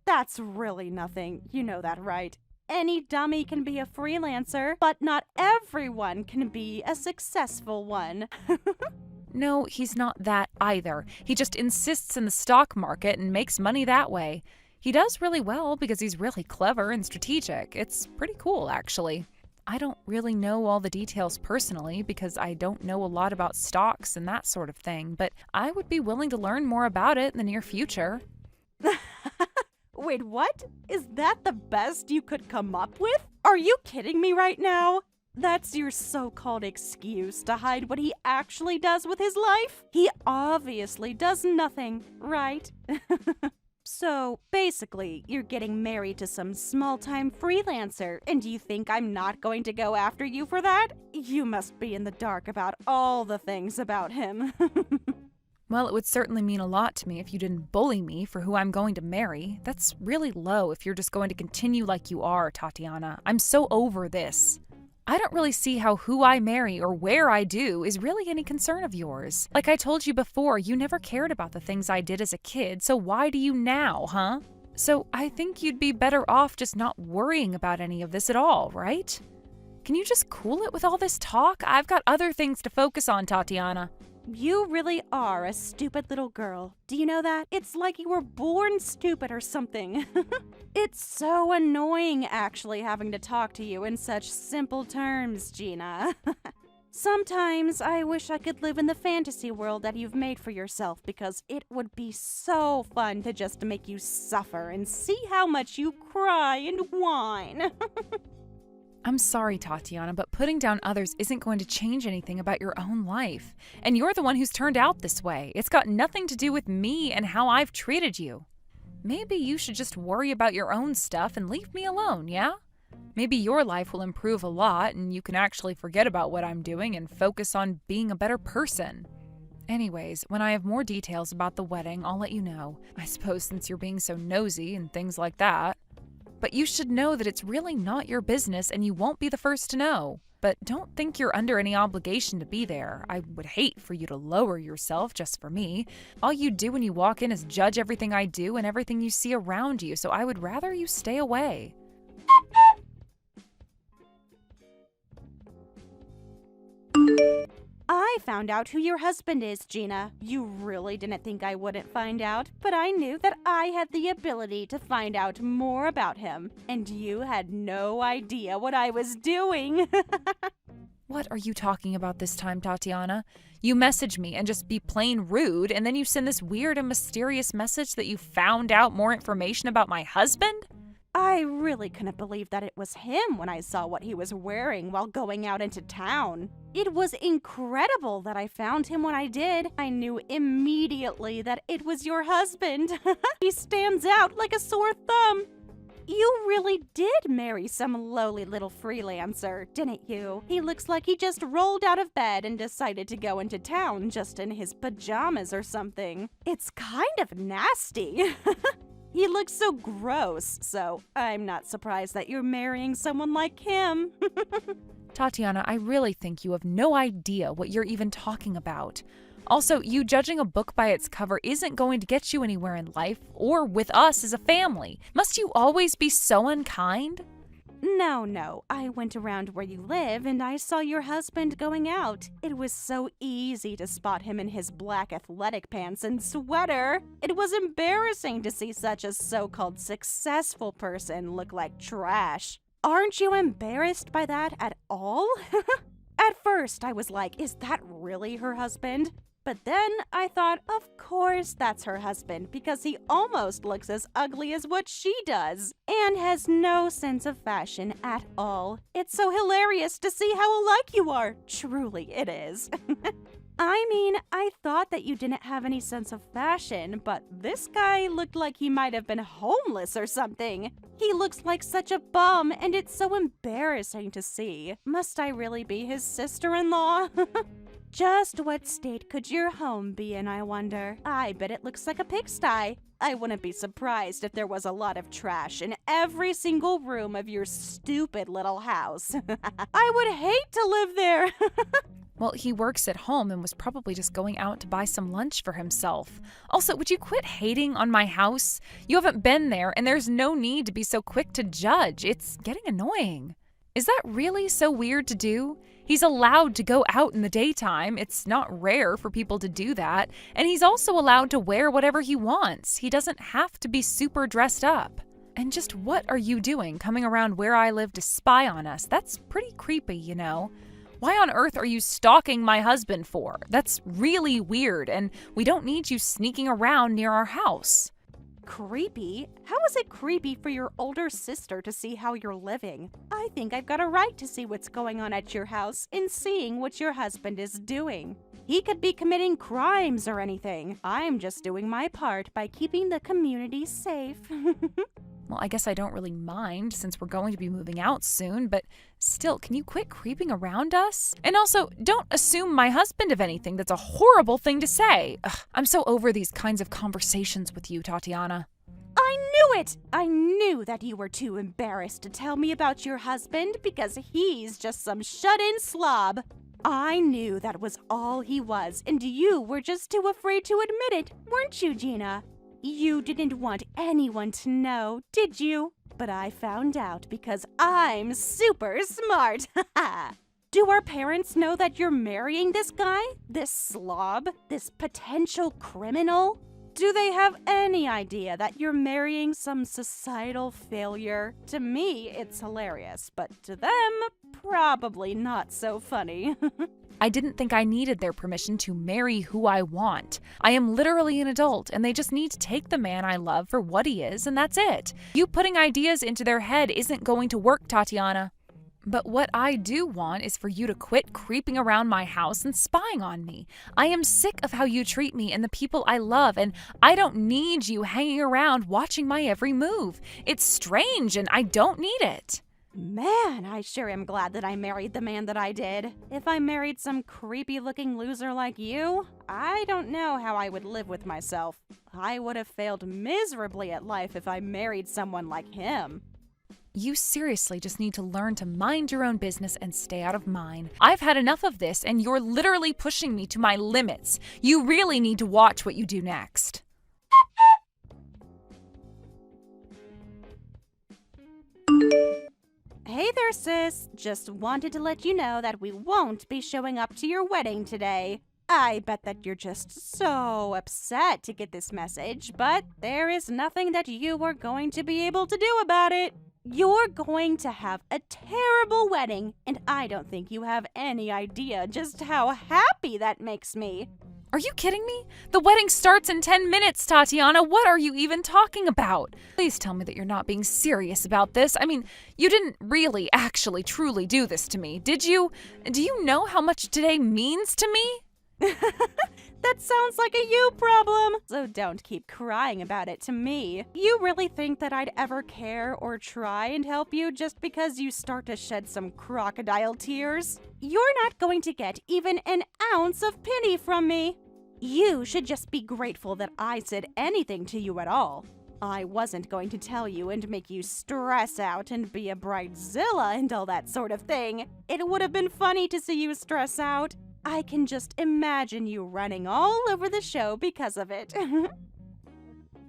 That's really nothing. You know that, right? Any dummy can be a freelancer, but not everyone can be a successful one.
No, he's not that either. He just insists in the stock market and makes money that way. He does really well because he's really clever and strategic. It's pretty cool, actually. I don't really know all the details personally because I don't know a lot about stocks and that sort of thing, but I would be willing to learn more about it in the near future.
Wait, what? Is that the best you could come up with? Are you kidding me right now? That's your so-called excuse to hide what he actually does with his life? He obviously does nothing, right? So, basically, you're getting married to some small-time freelancer, and do you think I'm not going to go after you for that? You must be in the dark about all the things about him.
Well, it would certainly mean a lot to me if you didn't bully me for who I'm going to marry. That's really low if you're just going to continue like you are, Tatiana. I'm so over this. I don't really see how who I marry or where I do is really any concern of yours. Like I told you before, you never cared about the things I did as a kid, so why do you now, huh? So I think you'd be better off just not worrying about any of this at all, right? Can you just cool it with all this talk? I've got other things to focus on, Tatiana.
You really are a stupid little girl. Do you know that? It's like you were born stupid or something. It's so annoying actually having to talk to you in such simple terms, Gina. Sometimes I wish I could live in the fantasy world that you've made for yourself because it would be so fun to just make you suffer and see how much you cry and whine.
I'm sorry, Tatiana, but putting down others isn't going to change anything about your own life. And you're the one who's turned out this way. It's got nothing to do with me and how I've treated you. Maybe you should just worry about your own stuff and leave me alone, yeah? Maybe your life will improve a lot and you can actually forget about what I'm doing and focus on being a better person. Anyways, when I have more details about the wedding, I'll let you know. I suppose since you're being so nosy and things like that. But you should know that it's really not your business and you won't be the first to know. But don't think you're under any obligation to be there. I would hate for you to lower yourself just for me. All you do when you walk in is judge everything I do and everything you see around you, so I would rather you stay away.
I found out who your husband is, Gina. You really didn't think I wouldn't find out, but I knew that I had the ability to find out more about him, and you had no idea what I was doing.
What are you talking about this time, Tatiana? You message me and just be plain rude, and then you send this weird and mysterious message that you found out more information about my husband?
I really couldn't believe that it was him when I saw what he was wearing while going out into town. It was incredible that I found him when I did. I knew immediately that it was your husband. He stands out like a sore thumb. You really did marry some lowly little freelancer, didn't you? He looks like he just rolled out of bed and decided to go into town just in his pajamas or something. It's kind of nasty. He looks so gross, so I'm not surprised that you're marrying someone like him.
Tatiana, I really think you have no idea what you're even talking about. Also, you judging a book by its cover isn't going to get you anywhere in life or with us as a family. Must you always be so unkind?
No. I went around where you live and I saw your husband going out. It was so easy to spot him in his black athletic pants and sweater. It was embarrassing to see such a so-called successful person look like trash. Aren't you embarrassed by that at all? At first, I was like, is that really her husband? But then I thought, of course that's her husband, because he almost looks as ugly as what she does, and has no sense of fashion at all. It's so hilarious to see how alike you are. Truly, it is. I mean, I thought that you didn't have any sense of fashion, but this guy looked like he might have been homeless or something. He looks like such a bum, and it's so embarrassing to see. Must I really be his sister-in-law? Just what state could your home be in, I wonder? I bet it looks like a pigsty. I wouldn't be surprised if there was a lot of trash in every single room of your stupid little house. I would hate to live there.
Well, he works at home and was probably just going out to buy some lunch for himself. Also, would you quit hating on my house? You haven't been there, and there's no need to be so quick to judge. It's getting annoying. Is that really so weird to do? He's allowed to go out in the daytime. It's not rare for people to do that. And he's also allowed to wear whatever he wants. He doesn't have to be super dressed up. And just what are you doing coming around where I live to spy on us? That's pretty creepy, you know. Why on earth are you stalking my husband for? That's really weird, and we don't need you sneaking around near our house.
Creepy? How is it creepy for your older sister to see how you're living? I think I've got a right to see what's going on at your house and seeing what your husband is doing. He could be committing crimes or anything. I'm just doing my part by keeping the community safe.
Well, I guess I don't really mind since we're going to be moving out soon, but still, can you quit creeping around us? And also, don't assume my husband of anything. That's a horrible thing to say. Ugh, I'm so over these kinds of conversations with you, Tatiana.
I knew it! I knew that you were too embarrassed to tell me about your husband because he's just some shut-in slob. I knew that was all he was, and you were just too afraid to admit it, weren't you, Gina? You didn't want anyone to know, did you? But I found out because I'm super smart. Do our parents know that you're marrying this guy? This slob? This potential criminal? Do they have any idea that you're marrying some societal failure? To me, it's hilarious, but to them, probably not so funny.
I didn't think I needed their permission to marry who I want. I am literally an adult, and they just need to take the man I love for what he is, and that's it. You putting ideas into their head isn't going to work, Tatiana. But what I do want is for you to quit creeping around my house and spying on me. I am sick of how you treat me and the people I love, and I don't need you hanging around watching my every move. It's strange, and I don't need it.
Man, I sure am glad that I married the man that I did. If I married some creepy-looking loser like you, I don't know how I would live with myself. I would have failed miserably at life if I married someone like him.
You seriously just need to learn to mind your own business and stay out of mine. I've had enough of this, and you're literally pushing me to my limits. You really need to watch what you do next.
Hey there, sis. Just wanted to let you know that we won't be showing up to your wedding today. I bet that you're just so upset to get this message, but there is nothing that you are going to be able to do about it. You're going to have a terrible wedding, and I don't think you have any idea just how happy that makes me.
Are you kidding me? The wedding starts in 10 minutes, Tatiana. What are you even talking about? Please tell me that you're not being serious about this. I mean, you didn't really, actually, truly do this to me, did you? Do you know how much today means to me?
That sounds like a you problem. So don't keep crying about it to me. You really think that I'd ever care or try and help you just because you start to shed some crocodile tears? You're not going to get even an ounce of pity from me. You should just be grateful that I said anything to you at all. I wasn't going to tell you and make you stress out and be a bridezilla and all that sort of thing. It would have been funny to see you stress out. I can just imagine you running all over the show because of it.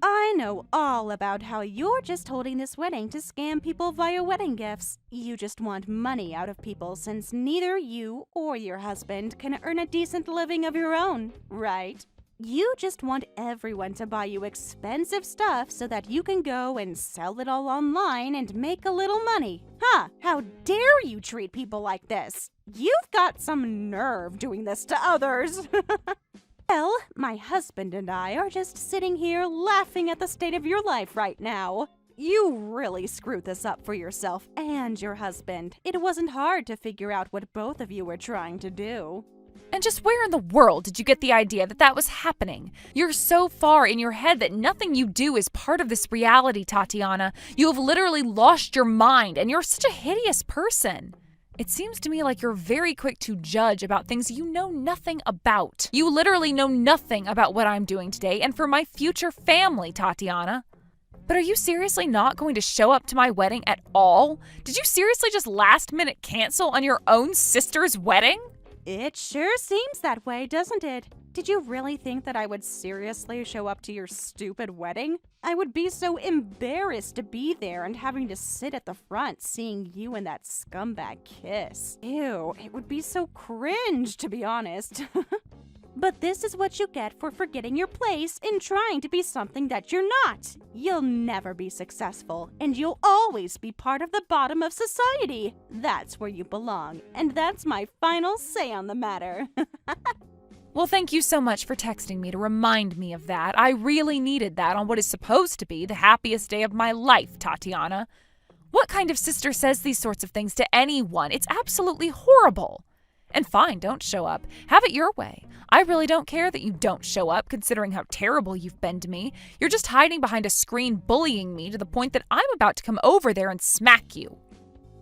I know all about how you're just holding this wedding to scam people via wedding gifts. You just want money out of people since neither you or your husband can earn a decent living of your own, right? You just want everyone to buy you expensive stuff so that you can go and sell it all online and make a little money. Huh, how dare you treat people like this? You've got some nerve doing this to others. Well, my husband and I are just sitting here laughing at the state of your life right now. You really screwed this up for yourself and your husband. It wasn't hard to figure out what both of you were trying to do.
And just where in the world did you get the idea that that was happening? You're so far in your head that nothing you do is part of this reality, Tatiana. You have literally lost your mind, and you're such a hideous person. It seems to me like you're very quick to judge about things you know nothing about. You literally know nothing about what I'm doing today and for my future family, Tatiana. But are you seriously not going to show up to my wedding at all? Did you seriously just last minute cancel on your own sister's wedding?
It sure seems that way, doesn't it? Did you really think that I would seriously show up to your stupid wedding? I would be so embarrassed to be there and having to sit at the front seeing you and that scumbag kiss. Ew, it would be so cringe, to be honest. But this is what you get for forgetting your place and trying to be something that you're not. You'll never be successful, and you'll always be part of the bottom of society. That's where you belong, and that's my final say on the matter.
Well, thank you so much for texting me to remind me of that. I really needed that on what is supposed to be the happiest day of my life, Tatiana. What kind of sister says these sorts of things to anyone? It's absolutely horrible. And fine, don't show up. Have it your way. I really don't care that you don't show up, considering how terrible you've been to me. You're just hiding behind a screen bullying me to the point that I'm about to come over there and smack you.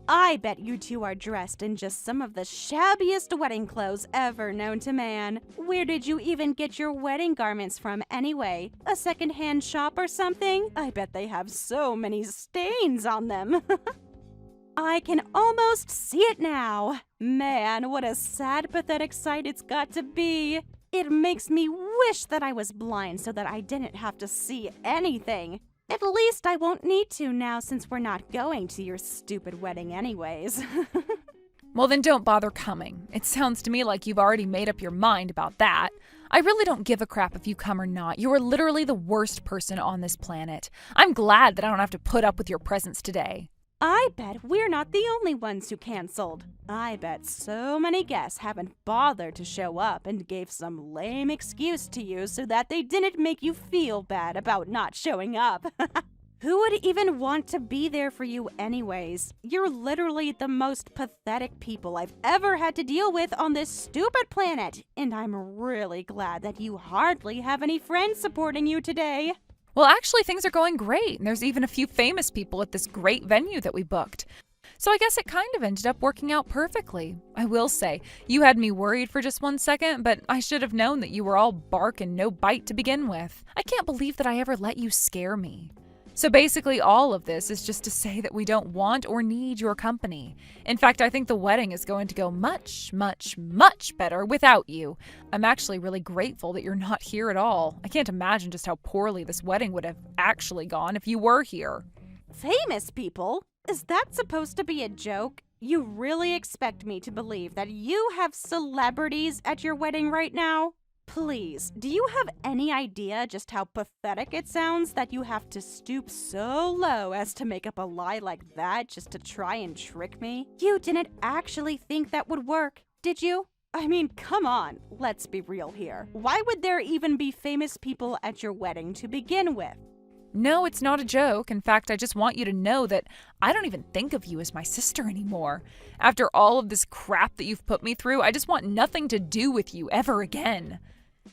I bet you two are dressed in just some of the shabbiest wedding clothes ever known to man. Where did you even get your wedding garments from anyway? A secondhand shop or something? I bet they have so many stains on them. I can almost see it now. Man, what a sad, pathetic sight it's got to be. It makes me wish that I was blind so that I didn't have to see anything. At least I won't need to now since we're not going to your stupid wedding anyways.
Well, then don't bother coming. It sounds to me like you've already made up your mind about that. I really don't give a crap if you come or not. You are literally the worst person on this planet. I'm glad that I don't have to put up with your presence today.
I bet we're not the only ones who canceled. I bet so many guests haven't bothered to show up and gave some lame excuse to you so that they didn't make you feel bad about not showing up. Who would even want to be there for you anyways? You're literally the most pathetic people I've ever had to deal with on this stupid planet, and I'm really glad that you hardly have any friends supporting you today.
Well, actually, things are going great, and there's even a few famous people at this great venue that we booked. So I guess it kind of ended up working out perfectly. I will say, you had me worried for just 1 second, but I should have known that you were all bark and no bite to begin with. I can't believe that I ever let you scare me. So basically, all of this is just to say that we don't want or need your company. In fact, I think the wedding is going to go much, much, much better without you. I'm actually really grateful that you're not here at all. I can't imagine just how poorly this wedding would have actually gone if you were here.
Famous people? Is that supposed to be a joke? You really expect me to believe that you have celebrities at your wedding right now? Please, do you have any idea just how pathetic it sounds that you have to stoop so low as to make up a lie like that just to try and trick me? You didn't actually think that would work, did you? I mean, come on, let's be real here. Why would there even be famous people at your wedding to begin with?
No, it's not a joke. In fact, I just want you to know that I don't even think of you as my sister anymore. After all of this crap that you've put me through, I just want nothing to do with you ever again.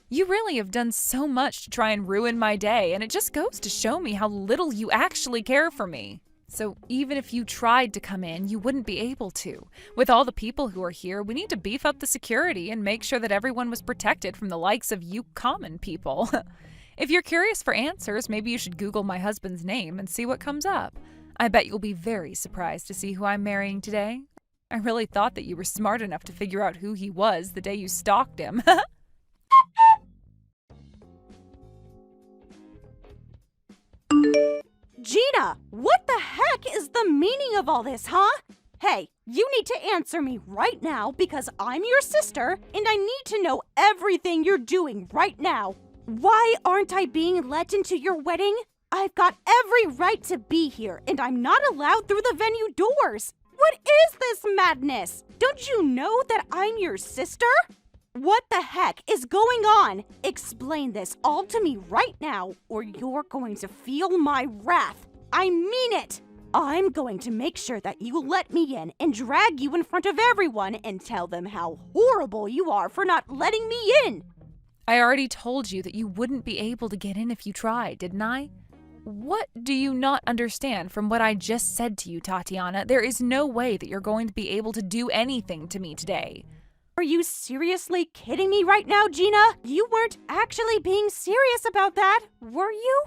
You really have done so much to try and ruin my day, and it just goes to show me how little you actually care for me. So even if you tried to come in, you wouldn't be able to. With all the people who are here, we need to beef up the security and make sure that everyone was protected from the likes of you common people. If you're curious for answers, maybe you should Google my husband's name and see what comes up. I bet you'll be very surprised to see who I'm marrying today. I really thought that you were smart enough to figure out who he was the day you stalked him.
Gina, what the heck is the meaning of all this, huh? Hey, you need to answer me right now because I'm your sister and I need to know everything you're doing right now. Why aren't I being let into your wedding? I've got every right to be here and I'm not allowed through the venue doors. What is this madness? Don't you know that I'm your sister? What the heck is going on? Explain this all to me right now, or you're going to feel my wrath. I mean it! I'm going to make sure that you let me in and drag you in front of everyone and tell them how horrible you are for not letting me in.
I already told you that you wouldn't be able to get in if you tried, didn't I? What do you not understand from what I just said to you, Tatiana? There is no way that you're going to be able to do anything to me today.
Are you seriously kidding me right now, Gina? You weren't actually being serious about that, were you?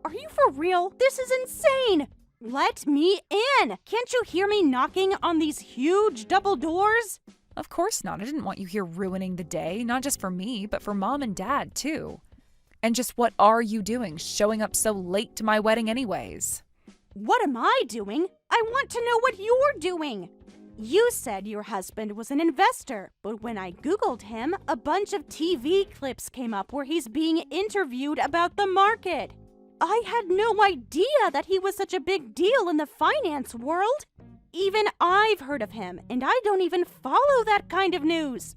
Are you for real? This is insane! Let me in! Can't you hear me knocking on these huge double doors?
Of course not. I didn't want you here ruining the day, not just for me, but for Mom and Dad, too. And just what are you doing, showing up so late to my wedding anyways?
What am I doing? I want to know what you're doing! You said your husband was an investor, but when I Googled him, a bunch of TV clips came up where he's being interviewed about the market. I had no idea that he was such a big deal in the finance world. Even I've heard of him, and I don't even follow that kind of news.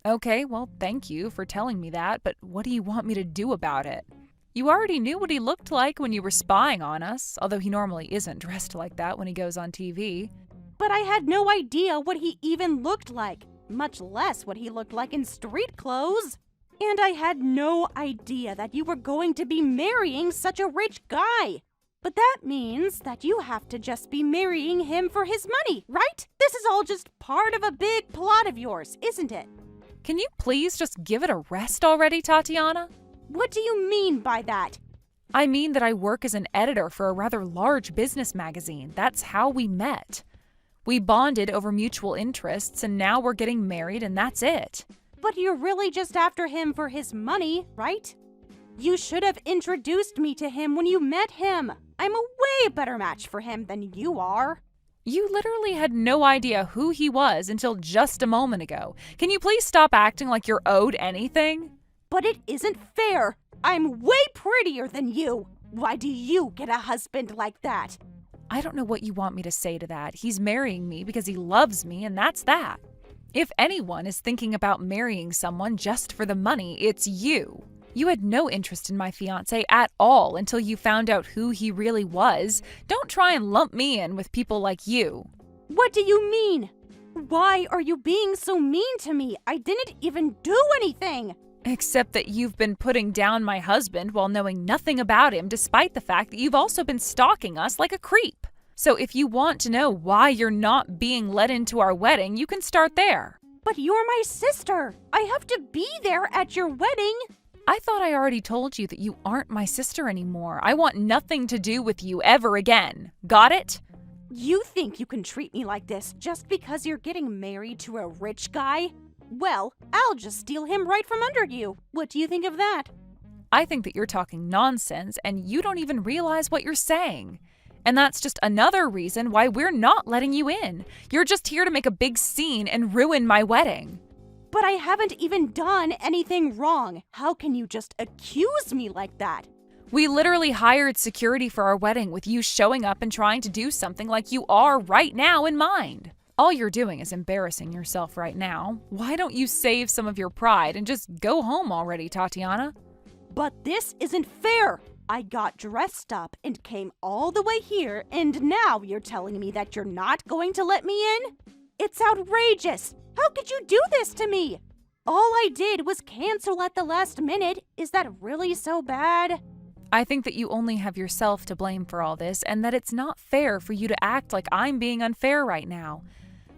Okay, well, thank you for telling me that, but what do you want me to do about it? You already knew what he looked like when you were spying on us, although he normally isn't dressed like that when he goes on TV.
But I had no idea what he even looked like, much less what he looked like in street clothes. And I had no idea that you were going to be marrying such a rich guy. But that means that you have to just be marrying him for his money, right? This is all just part of a big plot of yours, isn't it?
Can you please just give it a rest already, Tatiana?
What do you mean by that?
I mean that I work as an editor for a rather large business magazine. That's how we met. We bonded over mutual interests, and now we're getting married, and that's it.
But you're really just after him for his money, right? You should have introduced me to him when you met him. I'm a way better match for him than you are.
You literally had no idea who he was until just a moment ago. Can you please stop acting like you're owed anything?
But it isn't fair. I'm way prettier than you. Why do you get a husband like that?
I don't know what you want me to say to that. He's marrying me because he loves me, and that's that. If anyone is thinking about marrying someone just for the money, it's you. You had no interest in my fiancé at all until you found out who he really was. Don't try and lump me in with people like you.
What do you mean? Why are you being so mean to me? I didn't even do anything.
Except that you've been putting down my husband while knowing nothing about him, despite the fact that you've also been stalking us like a creep. So if you want to know why you're not being let into our wedding, you can start there.
But you're my sister. I have to be there at your wedding.
I thought I already told you that you aren't my sister anymore. I want nothing to do with you ever again. Got it?
You think you can treat me like this just because you're getting married to a rich guy? Well, I'll just steal him right from under you. What do you think of that?
I think that you're talking nonsense and you don't even realize what you're saying. And that's just another reason why we're not letting you in. You're just here to make a big scene and ruin my wedding.
But I haven't even done anything wrong. How can you just accuse me like that?
We literally hired security for our wedding with you showing up and trying to do something like you are right now in mind. All you're doing is embarrassing yourself right now. Why don't you save some of your pride and just go home already, Tatiana?
But this isn't fair. I got dressed up and came all the way here, and now you're telling me that you're not going to let me in? It's outrageous. How could you do this to me? All I did was cancel at the last minute. Is that really so bad?
I think that you only have yourself to blame for all this, and that it's not fair for you to act like I'm being unfair right now.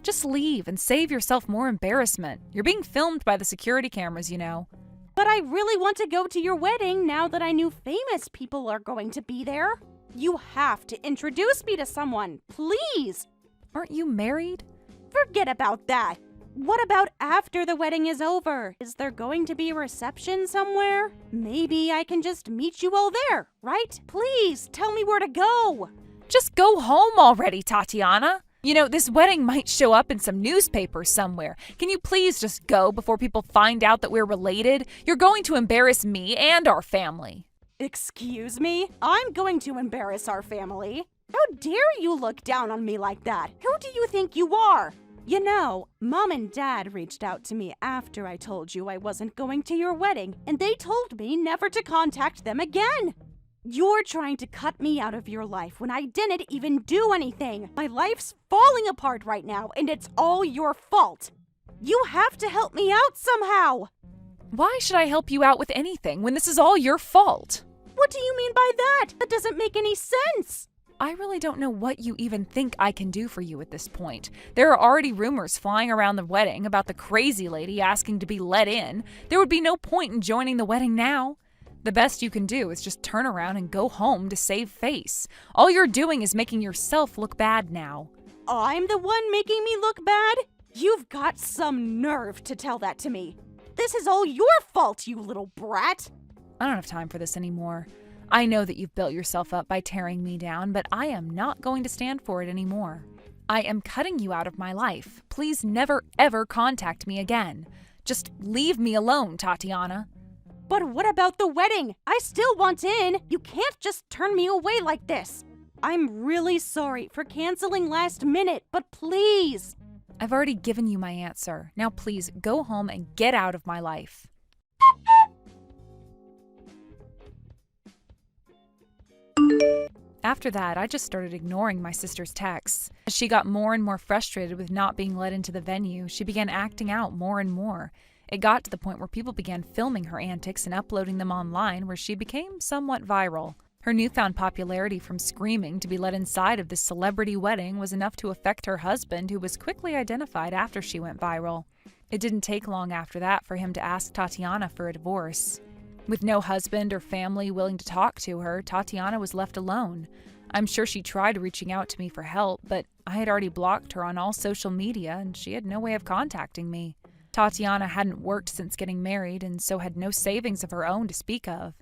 Just leave and save yourself more embarrassment. You're being filmed by the security cameras, you know.
But I really want to go to your wedding now that I knew famous people are going to be there. You have to introduce me to someone, please.
Aren't you married?
Forget about that. What about after the wedding is over? Is there going to be a reception somewhere? Maybe I can just meet you all there, right? Please, tell me where to go.
Just go home already, Tatiana. You know, this wedding might show up in some newspaper somewhere. Can you please just go before people find out that we're related? You're going to embarrass me and our family.
Excuse me? I'm going to embarrass our family. How dare you look down on me like that? Who do you think you are? You know, Mom and Dad reached out to me after I told you I wasn't going to your wedding, and they told me never to contact them again. You're trying to cut me out of your life when I didn't even do anything. My life's falling apart right now, and it's all your fault. You have to help me out somehow.
Why should I help you out with anything when this is all your fault?
What do you mean by that? That doesn't make any sense.
I really don't know what you even think I can do for you at this point. There are already rumors flying around the wedding about the crazy lady asking to be let in. There would be no point in joining the wedding now. The best you can do is just turn around and go home to save face. All you're doing is making yourself look bad now.
I'm the one making me look bad? You've got some nerve to tell that to me. This is all your fault, you little brat.
I don't have time for this anymore. I know that you've built yourself up by tearing me down, but I am not going to stand for it anymore. I am cutting you out of my life. Please never, ever contact me again. Just leave me alone, Tatiana.
But what about the wedding? I still want in. You can't just turn me away like this. I'm really sorry for canceling last minute, but please.
I've already given you my answer. Now please go home and get out of my life. After that, I just started ignoring my sister's texts. As she got more and more frustrated with not being let into the venue, she began acting out more and more. It got to the point where people began filming her antics and uploading them online, where she became somewhat viral. Her newfound popularity from screaming to be let inside of this celebrity wedding was enough to affect her husband, who was quickly identified after she went viral. It didn't take long after that for him to ask Tatiana for a divorce. With no husband or family willing to talk to her, Tatiana was left alone. I'm sure she tried reaching out to me for help, but I had already blocked her on all social media and she had no way of contacting me. Tatiana hadn't worked since getting married and so had no savings of her own to speak of.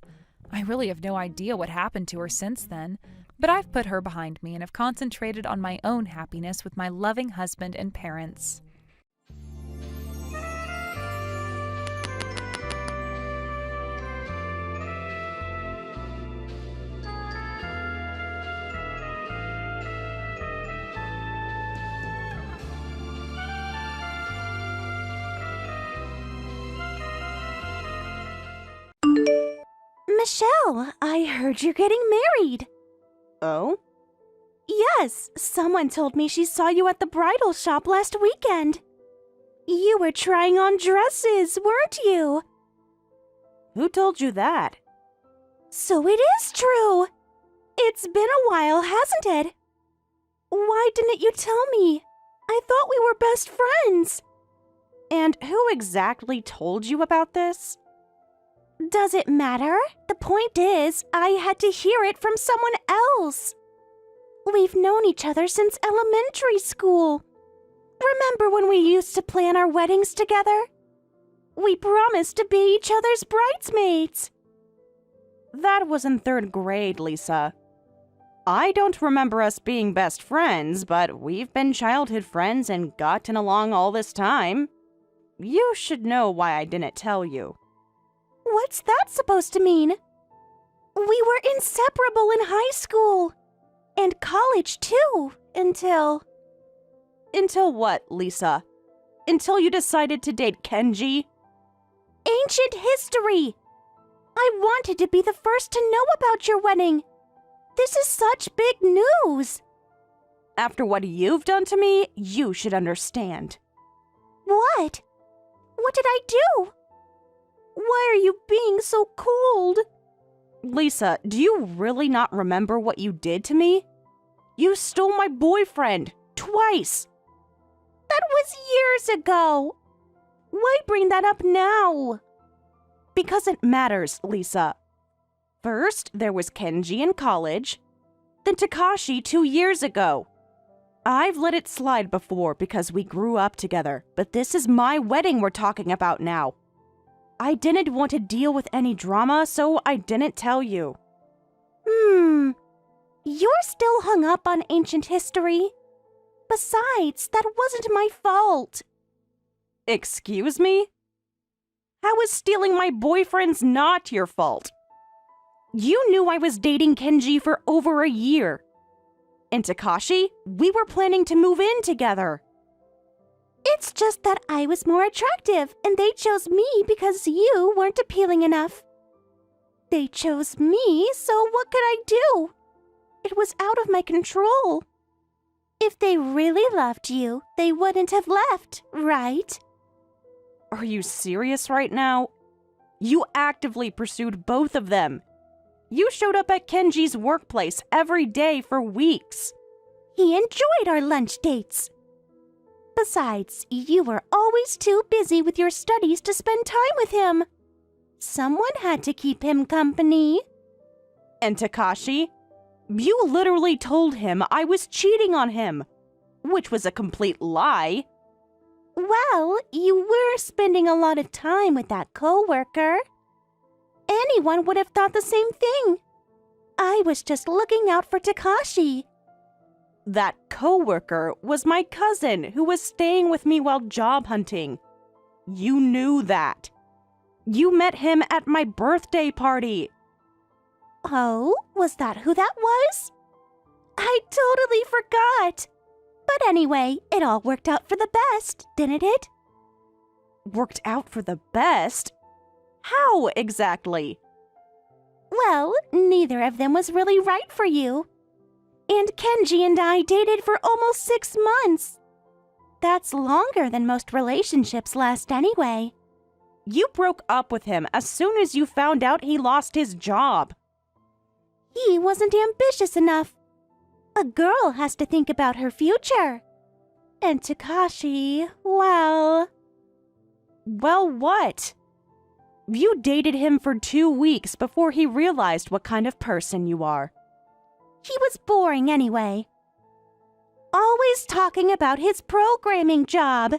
I really have no idea what happened to her since then, but I've put her behind me and have concentrated on my own happiness with my loving husband and parents.
Michelle, I heard you're getting married. Oh? Yes, someone told me she saw you at the bridal shop last weekend. You were trying on dresses, weren't you? Who told you that? So it is true. It's been a while, hasn't it? Why didn't you tell me? I thought we were best friends. And who exactly told you about this? Does it matter? The point is, I had to hear it from someone else. We've known each other since elementary school. Remember when we used to plan our weddings together? We promised to be each other's bridesmaids. That was in 3rd grade, Lisa. I don't remember us being best friends, but we've been childhood friends and gotten along all this time. You should know why I didn't tell you.
What's that supposed to mean? We were inseparable in high school. And college, too, until...
Until what, Lisa? Until you decided to date Kenji?
Ancient history! I wanted to be the first to know about your wedding. This is such big news.
After what you've done to me, you should understand.
What? What did I do? Why are you being so cold?
Lisa, do you really not remember what you did to me? You stole my boyfriend, twice.
That was years ago. Why bring that up now?
Because it matters, Lisa. First, there was Kenji in college, then Takashi 2 years ago. I've let it slide before because we grew up together, but this is my wedding we're talking about now. I didn't want to deal with any drama, so I didn't tell you.
You're still hung up on ancient history. Besides, that wasn't my fault.
Excuse me? How is stealing my boyfriend's not your fault? You knew I was dating Kenji for over a year. And Takashi, we were planning to move in together.
It's just that I was more attractive, and they chose me because you weren't appealing enough. They chose me, so what could I do? It was out of my control. If they really loved you, they wouldn't have left, right?
Are you serious right now? You actively pursued both of them. You showed up at Kenji's workplace every day for weeks.
He enjoyed our lunch dates. Besides, you were always too busy with your studies to spend time with him. Someone had to keep him company.
And Takashi? You literally told him I was cheating on him, which was a complete lie.
Well, you were spending a lot of time with that coworker. Anyone would have thought the same thing. I was just looking out for Takashi.
That coworker was my cousin who was staying with me while job hunting. You knew that. You met him at my birthday party.
Oh, was that who that was? I totally forgot. But anyway, it all worked out for the best, didn't it?
Worked out for the best? How exactly?
Well, neither of them was really right for you. And Kenji and I dated for almost 6 months. That's longer than most relationships last anyway.
You broke up with him as soon as you found out he lost his job.
He wasn't ambitious enough. A girl has to think about her future. And Takashi, well...
Well, what? You dated him for 2 weeks before he realized what kind of person you are.
He was boring anyway. Always talking about his programming job.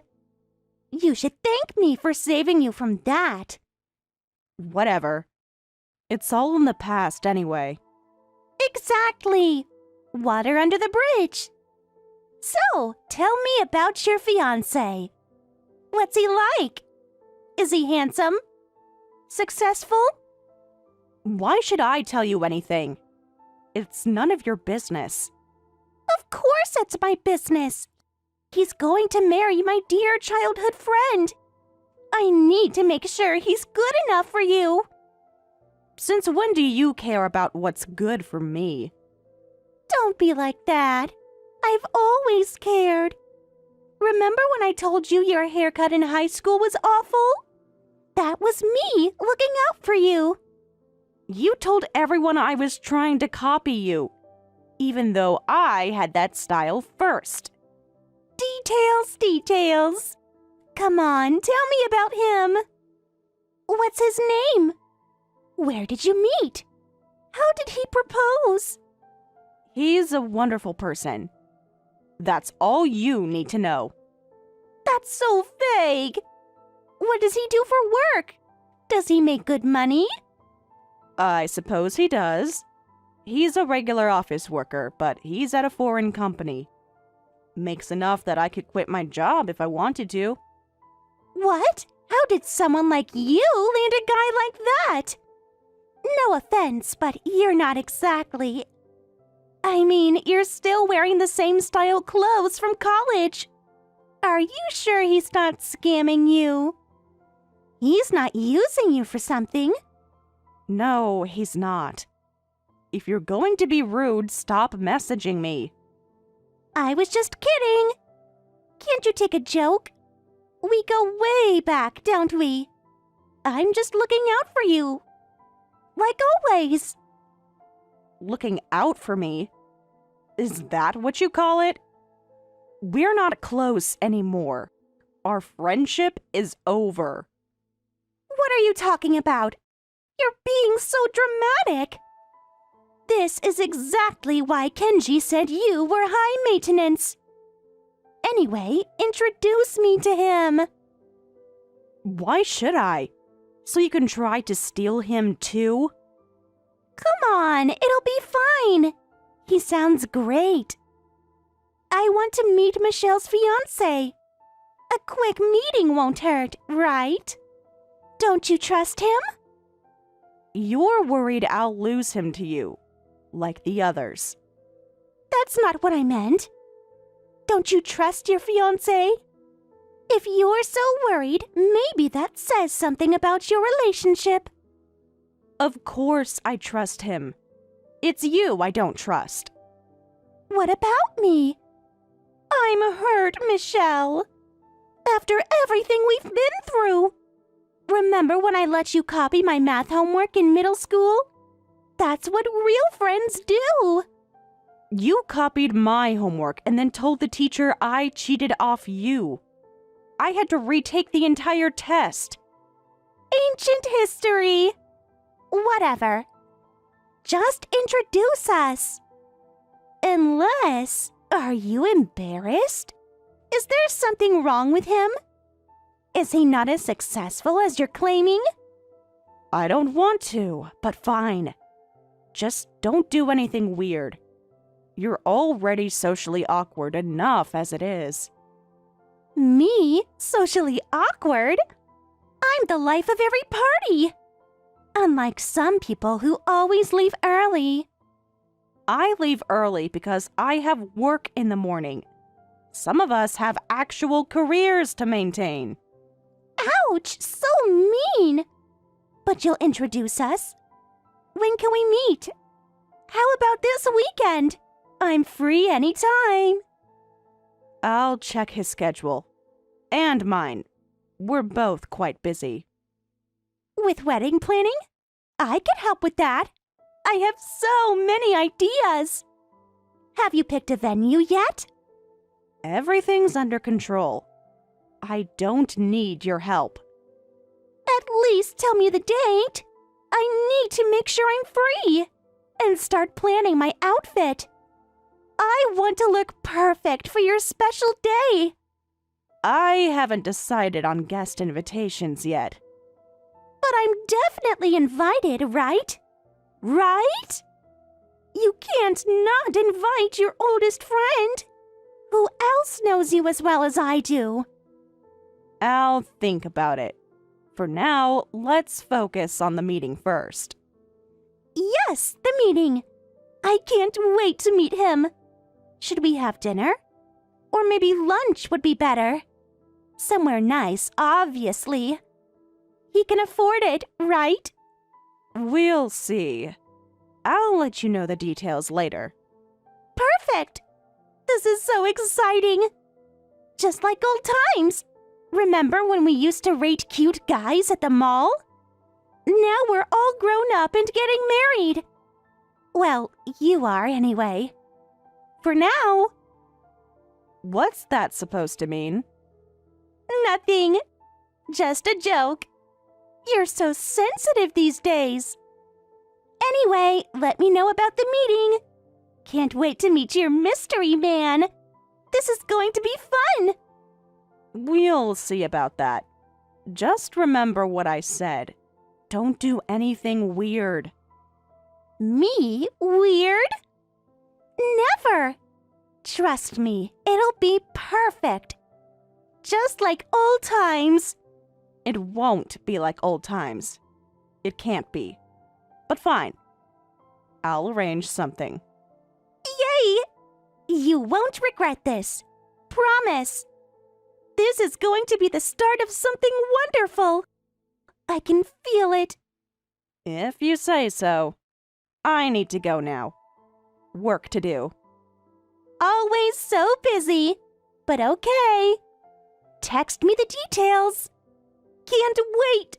You should thank me for saving you from that.
Whatever. It's all in the past anyway.
Exactly. Water under the bridge. So, tell me about your fiancé. What's he like? Is he handsome? Successful?
Why should I tell you anything? It's none of your business.
Of course it's my business. He's going to marry my dear childhood friend. I need to make sure he's good enough for you.
Since when do you care about what's good for me?
Don't be like that. I've always cared. Remember when I told you your haircut in high school was awful? That was me looking out for you.
You told everyone I was trying to copy you, even though I had that style first.
Details. Come on, tell me about him. What's his name? Where did you meet? How did he propose?
He's a wonderful person. That's all you need to know.
That's so vague. What does he do for work? Does he make good money?
I suppose he does. He's a regular office worker, but he's at a foreign company. Makes enough that I could quit my job if I wanted to.
What? How did someone like you land a guy like that? No offense, but you're not exactly... I mean, you're still wearing the same style clothes from college. Are you sure he's not scamming you? He's not using you for something.
No, he's not. If you're going to be rude, stop messaging me.
I was just kidding. Can't you take a joke? We go way back, don't we? I'm just looking out for you. Like always.
Looking out for me? Is that what you call it? We're not close anymore. Our friendship is over.
What are you talking about? You're being so dramatic. This is exactly why Kenji said you were high maintenance. Anyway, introduce me to him.
Why should I? So you can try to steal him too?
Come on, it'll be fine. He sounds great. I want to meet Michelle's fiancé. A quick meeting won't hurt, right? Don't you trust him?
You're worried I'll lose him to you, like the others.
That's not what I meant. Don't you trust your fiancé? If you're so worried, maybe that says something about your relationship.
Of course I trust him. It's you I don't trust.
What about me? I'm hurt, Michelle. After everything we've been through. Remember when I let you copy my math homework in middle school? That's what real friends do.
You copied my homework and then told the teacher I cheated off you. I had to retake the entire test.
Ancient history. Whatever. Just introduce us. Unless, are you embarrassed? Is there something wrong with him? Is he not as successful as you're claiming?
I don't want to, but fine. Just don't do anything weird. You're already socially awkward enough as it is.
Me? Socially awkward? I'm the life of every party. Unlike some people who always leave early.
I leave early because I have work in the morning. Some of us have actual careers to maintain.
Ouch, so mean. But you'll introduce us. When can we meet? How about this weekend? I'm free anytime.
I'll check his schedule. And mine. We're both quite busy.
With wedding planning? I could help with that. I have so many ideas. Have you picked a venue yet?
Everything's under control. I don't need your help.
At least tell me the date. I need to make sure I'm free. And start planning my outfit. I want to look perfect for your special day.
I haven't decided on guest invitations yet.
But I'm definitely invited, right? Right? You can't not invite your oldest friend. Who else knows you as well as I do?
I'll think about it. For now, let's focus on the meeting first.
Yes, the meeting. I can't wait to meet him. Should we have dinner? Or maybe lunch would be better. Somewhere nice, obviously. He can afford it, right?
We'll see. I'll let you know the details later.
Perfect! This is so exciting! Just like old times. Remember when we used to rate cute guys at the mall? Now we're all grown up and getting married. Well, you are anyway. For now.
What's that supposed to mean?
Nothing. Just a joke. You're so sensitive these days. Anyway, let me know about the meeting. Can't wait to meet your mystery man. This is going to be fun.
We'll see about that. Just remember what I said. Don't do anything weird.
Me? Weird? Never! Trust me, it'll be perfect. Just like old times.
It won't be like old times. It can't be. But fine. I'll arrange something.
Yay! You won't regret this. Promise. This is going to be the start of something wonderful. I can feel it.
If you say so. I need to go now. Work to do.
Always so busy. But okay. Text me the details. Can't wait.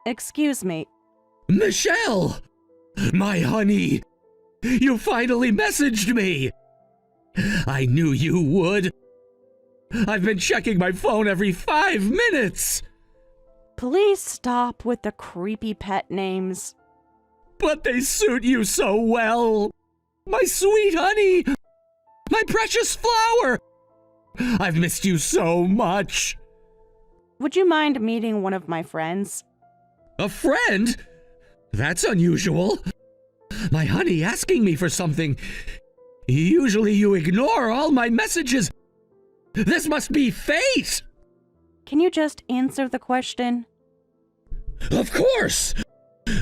Excuse me.
Michelle! My honey! You finally messaged me! I knew you would. I've been checking my phone every 5 minutes!
Please stop with the creepy pet names.
But they suit you so well! My sweet honey! My precious flower! I've missed you so much!
Would you mind meeting one of my friends?
A friend? That's unusual. My honey asking me for something. Usually you ignore all my messages. This must be fate!
Can you just answer the question?
Of course!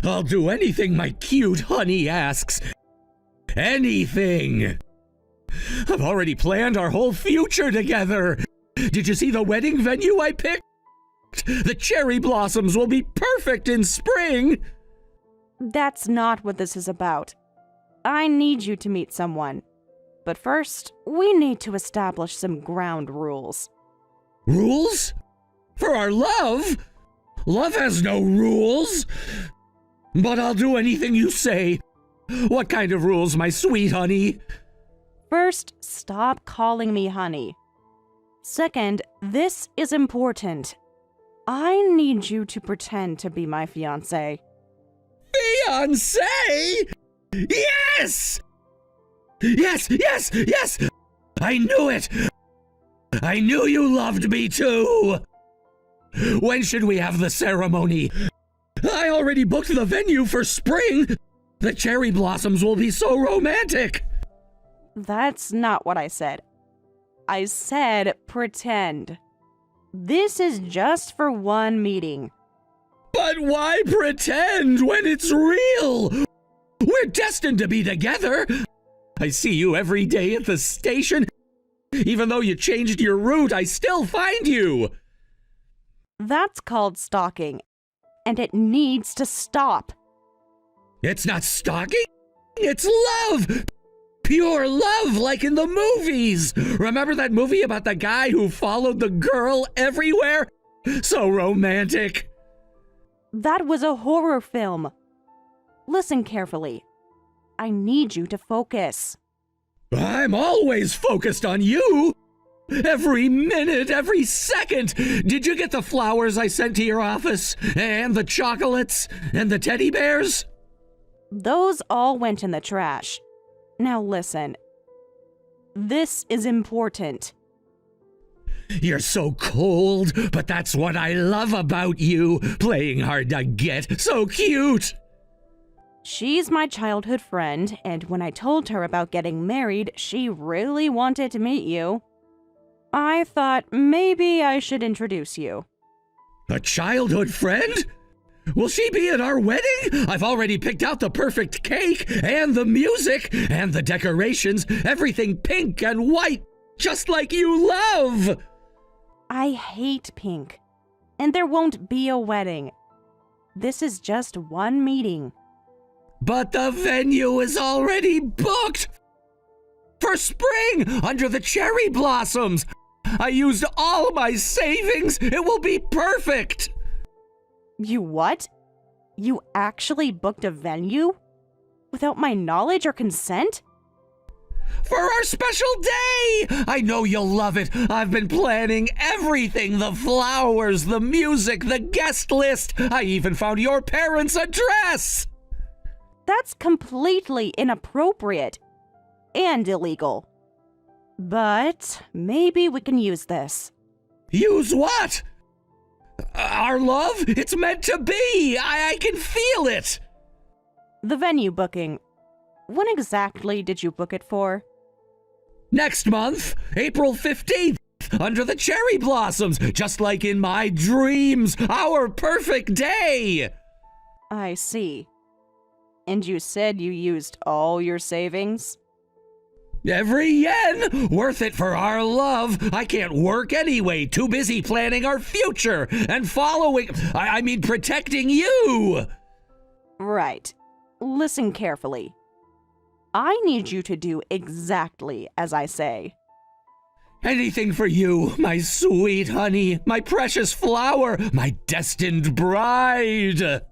I'll do anything my cute honey asks. Anything! I've already planned our whole future together. Did you see the wedding venue I picked? The cherry blossoms will be perfect in spring!
That's not what this is about. I need you to meet someone. But first, we need to establish some ground rules.
Rules? For our love? Love has no rules. But I'll do anything you say. What kind of rules, my sweet honey?
First, stop calling me honey. Second, this is important. I need you to pretend to be my fiancé.
Fiancé? Yes! Yes, yes, yes! I knew it! I knew you loved me too! When should we have the ceremony? I already booked the venue for spring! The cherry blossoms will be so romantic!
That's not what I said. I said pretend. This is just for one meeting.
But why pretend when it's real? We're destined to be together! I see you every day at the station. Even though you changed your route, I still find you!
That's called stalking, and it needs to stop.
It's not stalking, it's love! Pure love like in the movies! Remember that movie about the guy who followed the girl everywhere? So romantic!
That was a horror film. Listen carefully. I need you to focus.
I'm always focused on you! Every minute, every second! Did you get the flowers I sent to your office? And the chocolates? And the teddy bears?
Those all went in the trash. Now listen. This is important.
You're so cold, but that's what I love about you. Playing hard to get. So cute!
She's my childhood friend, and when I told her about getting married, she really wanted to meet you. I thought maybe I should introduce you.
A childhood friend? Will she be at our wedding? I've already picked out the perfect cake, and the music, and the decorations, everything pink and white, just like you love!
I hate pink, and there won't be a wedding. This is just one meeting.
But the venue is already booked! For spring, under the cherry blossoms! I used all my savings! It will be perfect!
You what? You actually booked a venue? Without my knowledge or consent?
For our special day! I know you'll love it. I've been planning everything. The flowers, the music, the guest list. I even found your parents' address!
That's completely inappropriate. And illegal. But maybe we can use this.
Use what? Our love? It's meant to be! I can feel it!
The venue booking. When exactly did you book it for?
Next month, April 15th, under the cherry blossoms, just like in my dreams, our perfect day!
I see. And you said you used all your savings?
Every yen! Worth it for our love! I can't work anyway, too busy planning our future and protecting you!
Right. Listen carefully. I need you to do exactly as I say.
Anything for you, my sweet honey, my precious flower, my destined bride!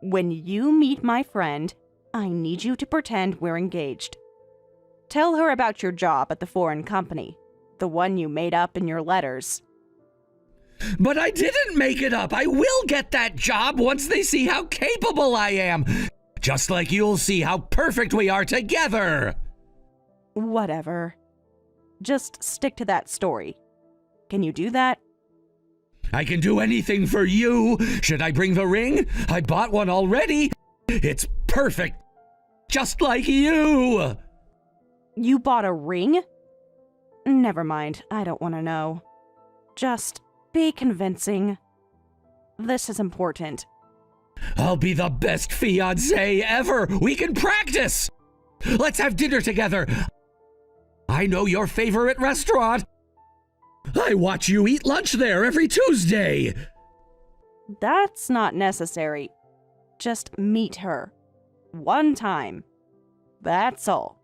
When you meet my friend, I need you to pretend we're engaged. Tell her about your job at the foreign company, the one you made up in your letters.
But I didn't make it up! I will get that job once they see how capable I am! Just like you'll see how perfect we are together!
Whatever. Just stick to that story. Can you do that?
I can do anything for you! Should I bring the ring? I bought one already! It's perfect! Just like you!
You bought a ring? Never mind, I don't want to know. Just be convincing. This is important.
I'll be the best fiancé ever! We can practice! Let's have dinner together! I know your favorite restaurant! I watch you eat lunch there every Tuesday!
That's not necessary. Just meet her. One time. That's all.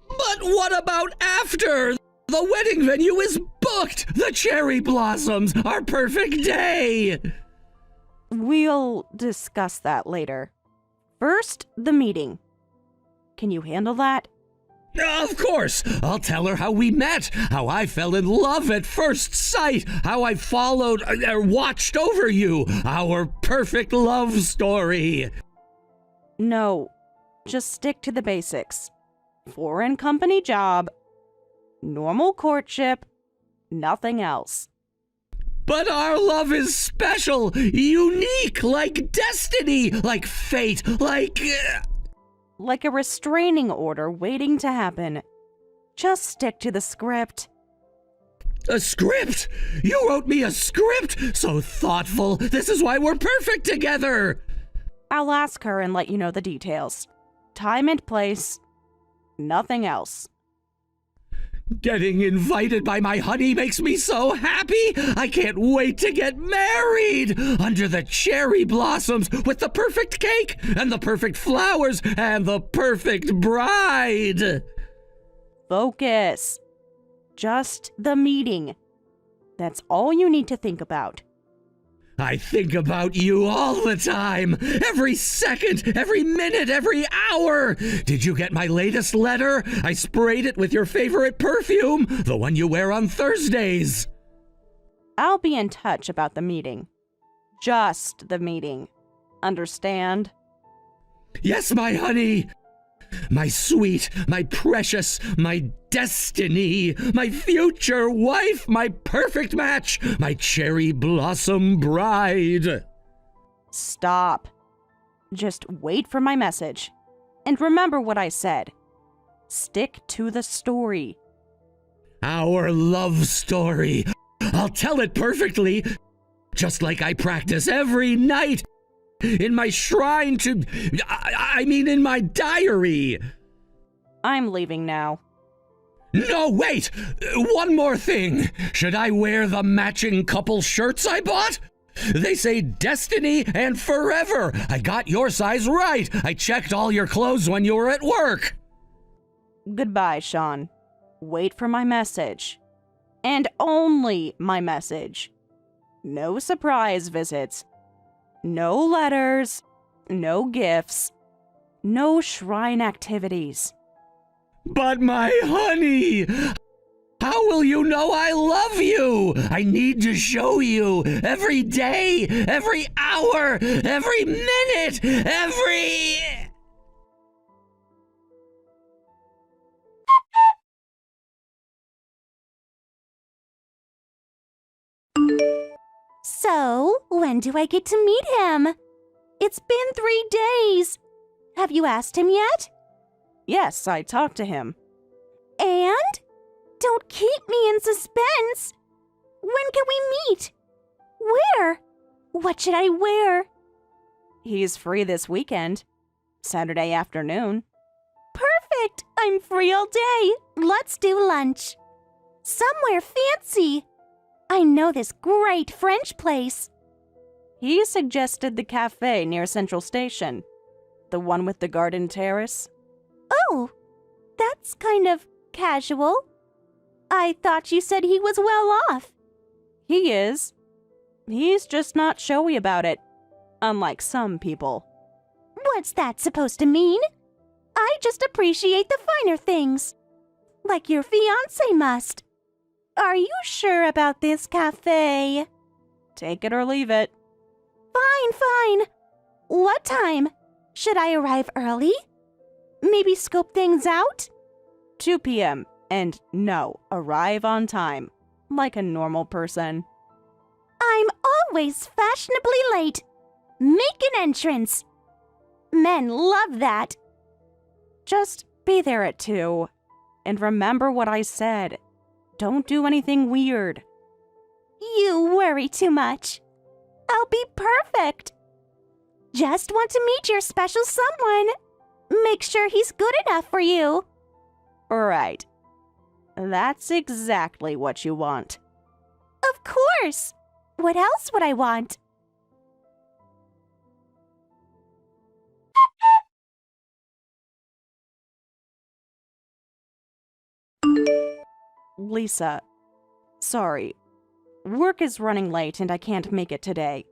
But what about after? The wedding venue is booked! The cherry blossoms! Our perfect day!
We'll discuss that later. First, the meeting. Can you handle that?
Of course! I'll tell her how we met, how I fell in love at first sight, how I watched over you, our perfect love story.
No, just stick to the basics. Foreign company job, normal courtship, nothing else.
But our love is special, unique, like destiny, like fate, like
a restraining order waiting to happen. Just stick to the script.
A script? You wrote me a script? So thoughtful. This is why we're perfect together.
I'll ask her and let you know the details. Time and place. Nothing else.
Getting invited by my honey makes me so happy. I can't wait to get married under the cherry blossoms with the perfect cake and the perfect flowers and the perfect bride.
Focus. Just the meeting. That's all you need to think about.
I think about you all the time, every second, every minute, every hour. Did you get my latest letter? I sprayed it with your favorite perfume, the one you wear on Thursdays.
I'll be in touch about the meeting. Just the meeting. Understand?
Yes, my honey. My sweet, my precious, my destiny, my future wife, my perfect match, my cherry blossom bride.
Stop. Just wait for my message. And remember what I said. Stick to the story.
Our love story. I'll tell it perfectly, just like I practice every night. In my shrine in my diary.
I'm leaving now.
No, wait! One more thing. Should I wear the matching couple shirts I bought? They say destiny and forever. I got your size right. I checked all your clothes when you were at work.
Goodbye, Sean. Wait for my message. And only my message. No surprise visits. No letters, no gifts, no shrine activities.
But my honey, how will you know I love you? I need to show you every day, every hour, every minute, every...
So, when do I get to meet him? It's been 3 days. Have you asked him yet?
Yes, I talked to him.
And? Don't keep me in suspense. When can we meet? Where? What should I wear?
He's free this weekend. Saturday afternoon.
Perfect! I'm free all day. Let's do lunch. Somewhere fancy. I know this great French place.
He suggested the cafe near Central Station. The one with the garden terrace.
Oh, that's kind of casual. I thought you said he was well off.
He is. He's just not showy about it, unlike some people.
What's that supposed to mean? I just appreciate the finer things, like your fiancé must. Are you sure about this cafe?
Take it or leave it.
Fine. What time? Should I arrive early? Maybe scope things out?
2 p.m. And no, arrive on time, like a normal person.
I'm always fashionably late. Make an entrance. Men love that.
Just be there at 2. And remember what I said. Don't do anything weird.
You worry too much. I'll be perfect. Just want to meet your special someone. Make sure he's good enough for you.
Right. That's exactly what you want.
Of course. What else would I want?
Lisa, sorry. Work is running late and I can't make it today.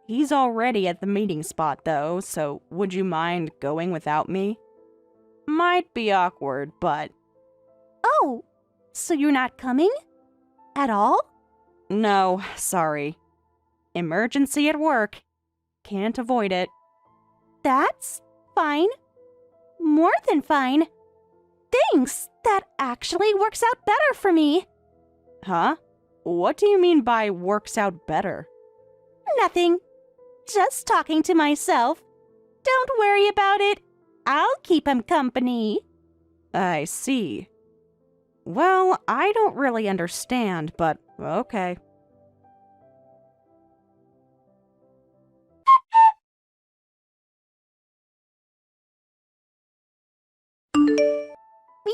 He's already at the meeting spot though, so would you mind going without me? Might be awkward, but...
Oh, so you're not coming? At all?
No, sorry. Emergency at work. Can't avoid it.
That's fine. More than fine. Thanks. That actually works out better for me.
Huh? What do you mean by works out better?
Nothing. Just talking to myself. Don't worry about it. I'll keep him company.
I see. Well, I don't really understand, but okay.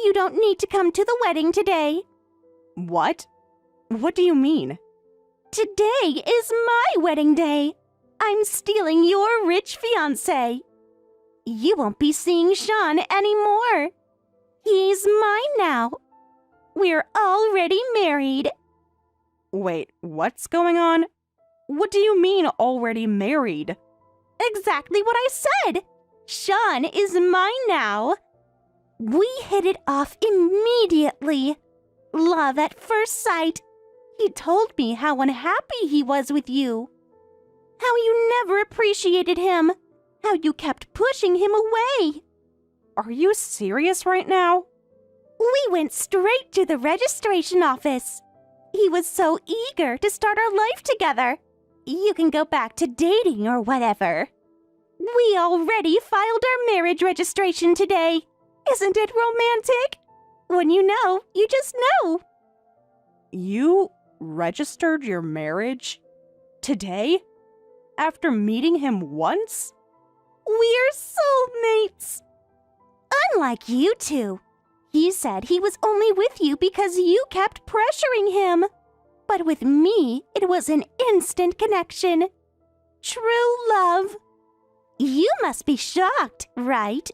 You don't need to come to the wedding today.
What? What do you mean?
Today is my wedding day. I'm stealing your rich fiancé. You won't be seeing Sean anymore. He's mine now. We're already married.
Wait, what's going on? What do you mean already married?
Exactly what I said. Sean is mine now. We hit it off immediately. Love at first sight. He told me how unhappy he was with you. How you never appreciated him. How you kept pushing him away.
Are you serious right now?
We went straight to the registration office. He was so eager to start our life together. You can go back to dating or whatever. We already filed our marriage registration today. Isn't it romantic? When you know, you just know.
You registered your marriage? Today? After meeting him once?
We're soulmates. Unlike you two. He said he was only with you because you kept pressuring him. But with me, it was an instant connection. True love. You must be shocked, right?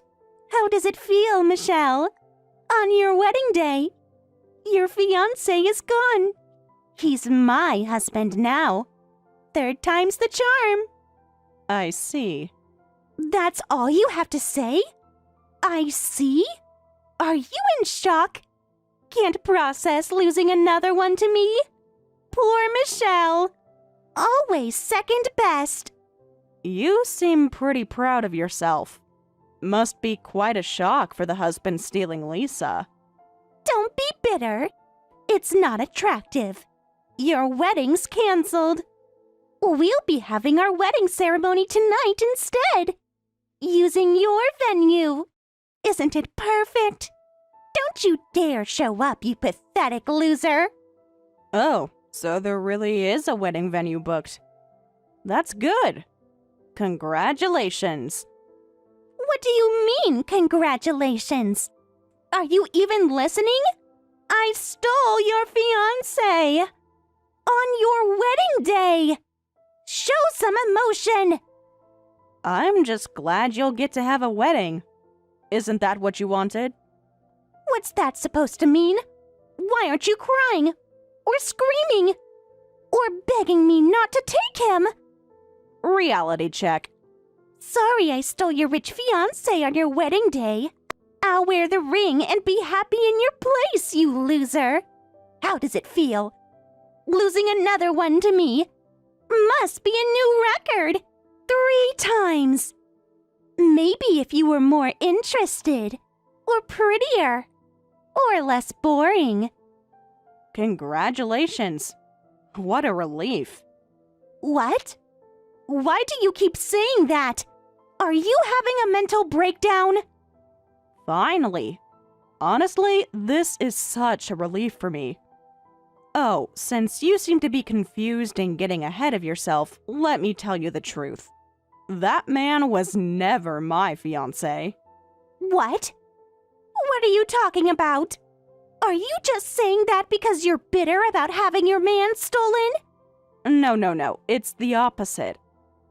How does it feel, Michelle? On your wedding day, your fiancé is gone. He's my husband now. 3rd time's the charm.
I see.
That's all you have to say? I see? Are you in shock? Can't process losing another one to me? Poor Michelle. Always second best.
You seem pretty proud of yourself. Must be quite a shock for the husband stealing Lisa.
Don't be bitter. It's not attractive. Your wedding's canceled. We'll be having our wedding ceremony tonight instead, using your venue. Isn't it perfect? Don't you dare show up, you pathetic loser.
Oh, so there really is a wedding venue booked. That's good. Congratulations.
What do you mean, congratulations? Are you even listening? I stole your fiancé on your wedding day. Show some emotion.
I'm just glad you'll get to have a wedding. Isn't that what you wanted?
What's that supposed to mean? Why aren't you crying? Or screaming? Or begging me not to take him?
Reality check.
Sorry I stole your rich fiancé on your wedding day. I'll wear the ring and be happy in your place, you loser. How does it feel? Losing another one to me? Must be a new record. 3 times. Maybe if you were more interested, or prettier, or less boring.
Congratulations. What a relief.
What? Why do you keep saying that? Are you having a mental breakdown?
Finally. Honestly, this is such a relief for me. Oh, since you seem to be confused and getting ahead of yourself, let me tell you the truth. That man was never my fiancé.
What? What are you talking about? Are you just saying that because you're bitter about having your man stolen?
No. It's the opposite.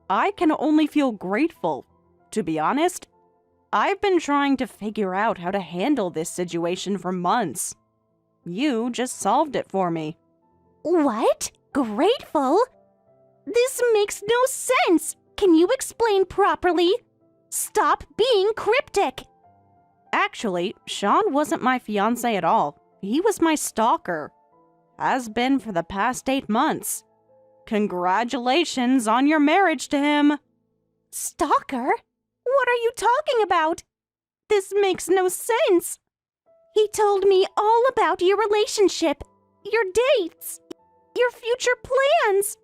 I can only feel grateful. To be honest, I've been trying to figure out how to handle this situation for months. You just solved it for me.
What? Grateful? This makes no sense. Can you explain properly? Stop being cryptic.
Actually, Sean wasn't my fiancé at all. He was my stalker. Has been for the past 8 months. Congratulations on your marriage to him.
Stalker? What are you talking about? This makes no sense. He told me all about your relationship, your dates, your future plans.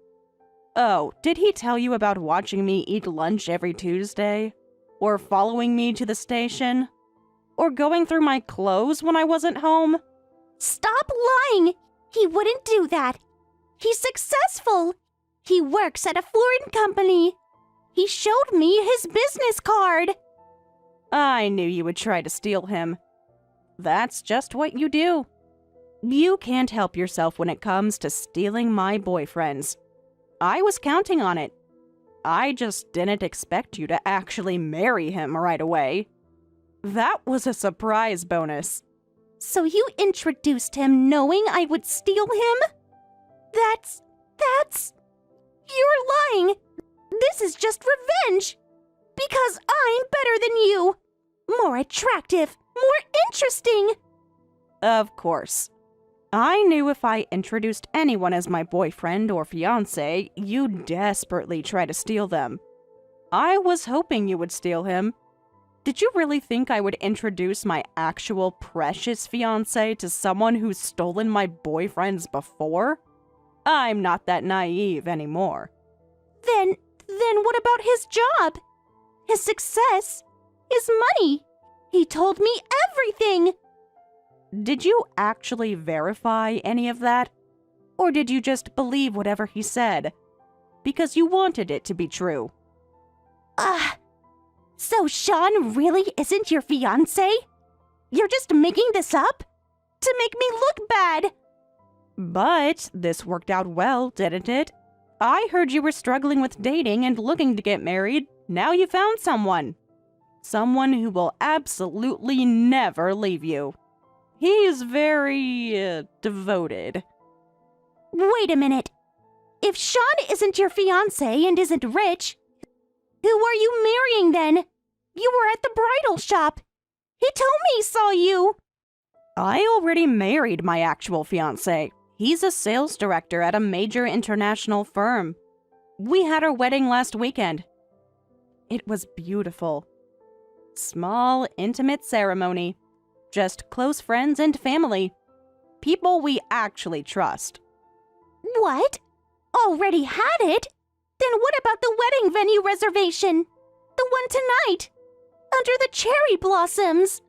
Oh, did he tell you about watching me eat lunch every Tuesday? Or following me to the station? Or going through my clothes when I wasn't home?
Stop lying! He wouldn't do that. He's successful. He works at a foreign company. He showed me his business card.
I knew you would try to steal him. That's just what you do. You can't help yourself when it comes to stealing my boyfriends. I was counting on it. I just didn't expect you to actually marry him right away. That was a surprise bonus.
So you introduced him knowing I would steal him? That's... You're lying. This is just revenge. Because I'm better than you. More attractive, more interesting.
Of course. I knew if I introduced anyone as my boyfriend or fiancé, you'd desperately try to steal them. I was hoping you would steal him. Did you really think I would introduce my actual precious fiancé to someone who's stolen my boyfriends before? I'm not that naive anymore.
Then what about his job? His success? His money? He told me everything!
Did you actually verify any of that? Or did you just believe whatever he said? Because you wanted it to be true.
So Sean really isn't your fiancé? You're just making this up? To make me look bad?
But this worked out well, didn't it? I heard you were struggling with dating and looking to get married. Now you found someone. Someone who will absolutely never leave you. He's very, devoted.
Wait a minute. If Sean isn't your fiancé and isn't rich, who are you marrying then? You were at the bridal shop. He told me he saw you.
I already married my actual fiancé. He's a sales director at a major international firm. We had our wedding last weekend. It was beautiful. Small, intimate ceremony. Just close friends and family. People we actually trust.
What? Already had it? Then what about the wedding venue reservation? The one tonight? Under the cherry blossoms?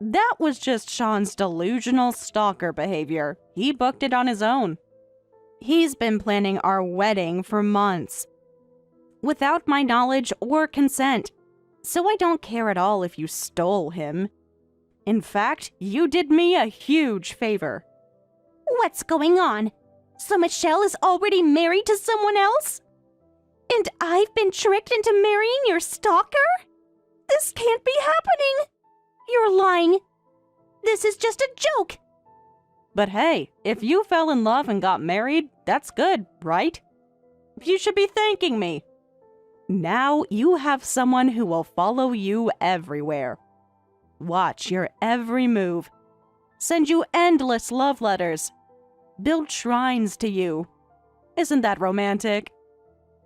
That was just Sean's delusional stalker behavior. He booked it on his own. He's been planning our wedding for months, without my knowledge or consent. So I don't care at all if you stole him. In fact, you did me a huge favor.
What's going on? So Michelle is already married to someone else? And I've been tricked into marrying your stalker? This can't be happening. You're lying. This is just a joke.
But hey, if you fell in love and got married, that's good, right? You should be thanking me. Now you have someone who will follow you everywhere. Watch your every move. Send you endless love letters. Build shrines to you. Isn't that romantic?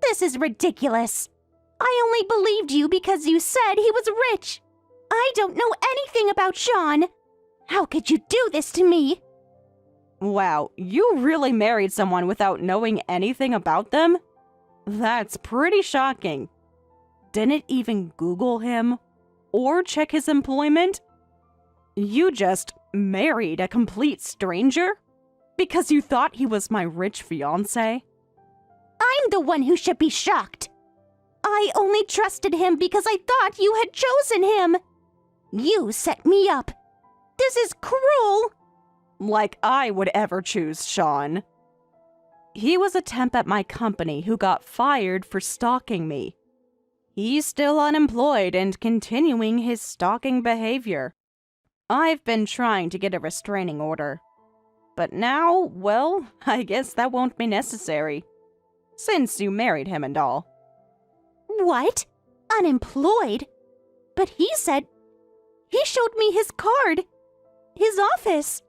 This is ridiculous. I only believed you because you said he was rich. I don't know anything about Sean. How could you do this to me?
Wow, you really married someone without knowing anything about them? That's pretty shocking. Didn't even Google him or check his employment? You just married a complete stranger? Because you thought he was my rich fiancé?
I'm the one who should be shocked. I only trusted him because I thought you had chosen him. You set me up. This is cruel.
Like I would ever choose Sean. He was a temp at my company who got fired for stalking me. He's still unemployed and continuing his stalking behavior. I've been trying to get a restraining order. But now, well, I guess that won't be necessary. Since you married him and all.
What? Unemployed? But he showed me his card. His office.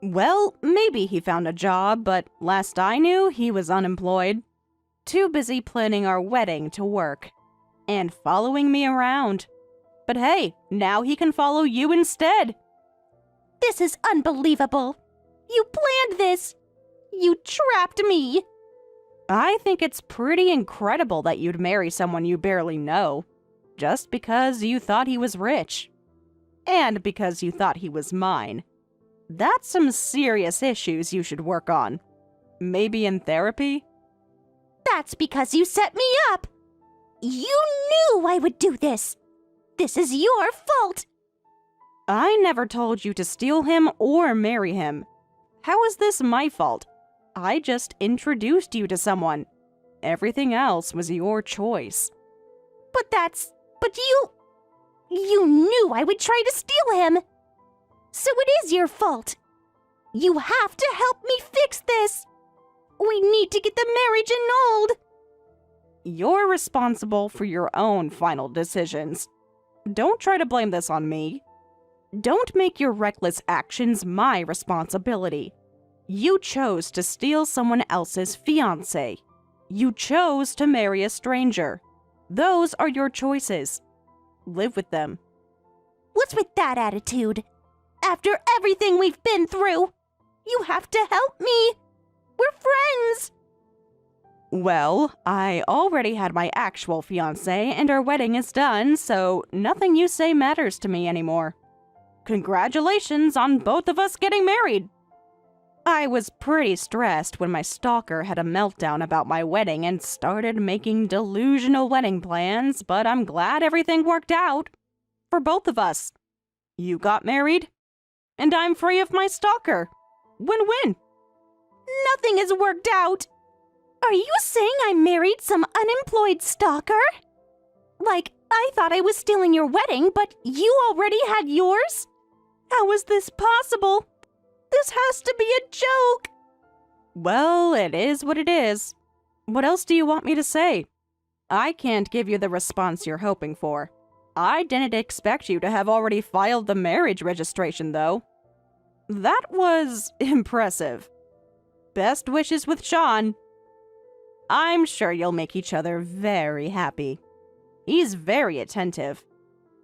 Well, maybe he found a job, but last I knew, he was unemployed. Too busy planning our wedding to work. And following me around. But hey, now he can follow you instead.
This is unbelievable. You planned this. You trapped me.
I think it's pretty incredible that you'd marry someone you barely know. Just because you thought he was rich. And because you thought he was mine. That's some serious issues you should work on. Maybe in therapy?
That's because you set me up. You knew I would do this. This is your fault.
I never told you to steal him or marry him. How is this my fault? I just introduced you to someone. Everything else was your choice.
But you knew I would try to steal him. So it is your fault. You have to help me fix this. We need to get the marriage annulled.
You're responsible for your own final decisions. Don't try to blame this on me. Don't make your reckless actions my responsibility. You chose to steal someone else's fiancé. You chose to marry a stranger. Those are your choices. Live with them.
What's with that attitude? After everything we've been through, you have to help me. We're friends.
Well, I already had my actual fiancé and our wedding is done, so nothing you say matters to me anymore. Congratulations on both of us getting married. I was pretty stressed when my stalker had a meltdown about my wedding and started making delusional wedding plans, but I'm glad everything worked out. For both of us. You got married, and I'm free of my stalker. Win-win.
Nothing has worked out. Are you saying I married some unemployed stalker? Like, I thought I was stealing your wedding, but you already had yours? How is this possible? This has to be a joke.
Well, it is what it is. What else do you want me to say? I can't give you the response you're hoping for. I didn't expect you to have already filed the marriage registration, though. That was impressive. Best wishes with Sean. I'm sure you'll make each other very happy. He's very attentive.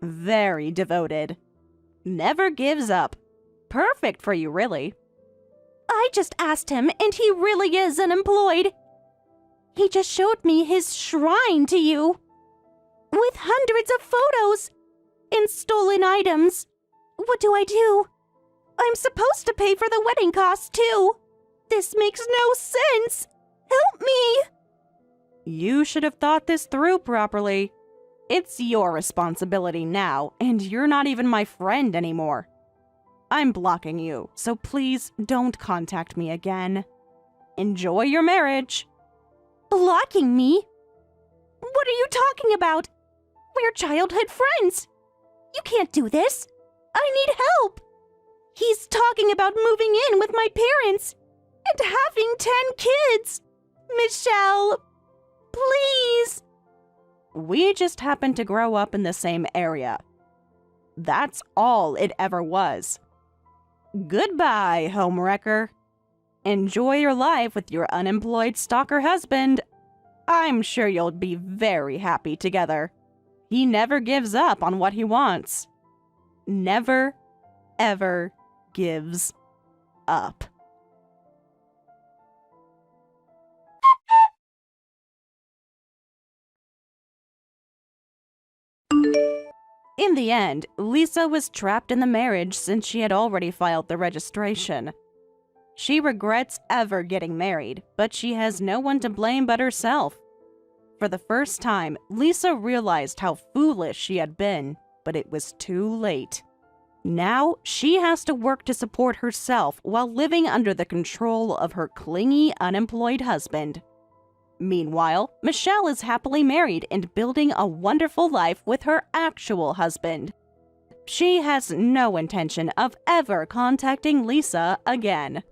Very devoted. Never gives up. Perfect for you, really.
I just asked him, and he really is unemployed. He just showed me his shrine to you. With hundreds of photos and stolen items. What do I do? I'm supposed to pay for the wedding costs too. This makes no sense. Help me.
You should have thought this through properly. It's your responsibility now, and you're not even my friend anymore. I'm blocking you, so please don't contact me again. Enjoy your marriage.
Blocking me? What are you talking about? We're childhood friends. You can't do this. I need help. He's talking about moving in with my parents and having 10 kids. Michelle, please.
We just happened to grow up in the same area. That's all it ever was. Goodbye, homewrecker. Enjoy your life with your unemployed stalker husband. I'm sure you'll be very happy together. He never gives up on what he wants. Never, ever gives up. In the end, Lisa was trapped in the marriage since she had already filed the registration. She regrets ever getting married, but she has no one to blame but herself. For the first time, Lisa realized how foolish she had been, but it was too late. Now, she has to work to support herself while living under the control of her clingy, unemployed husband. Meanwhile, Michelle is happily married and building a wonderful life with her actual husband. She has no intention of ever contacting Lisa again.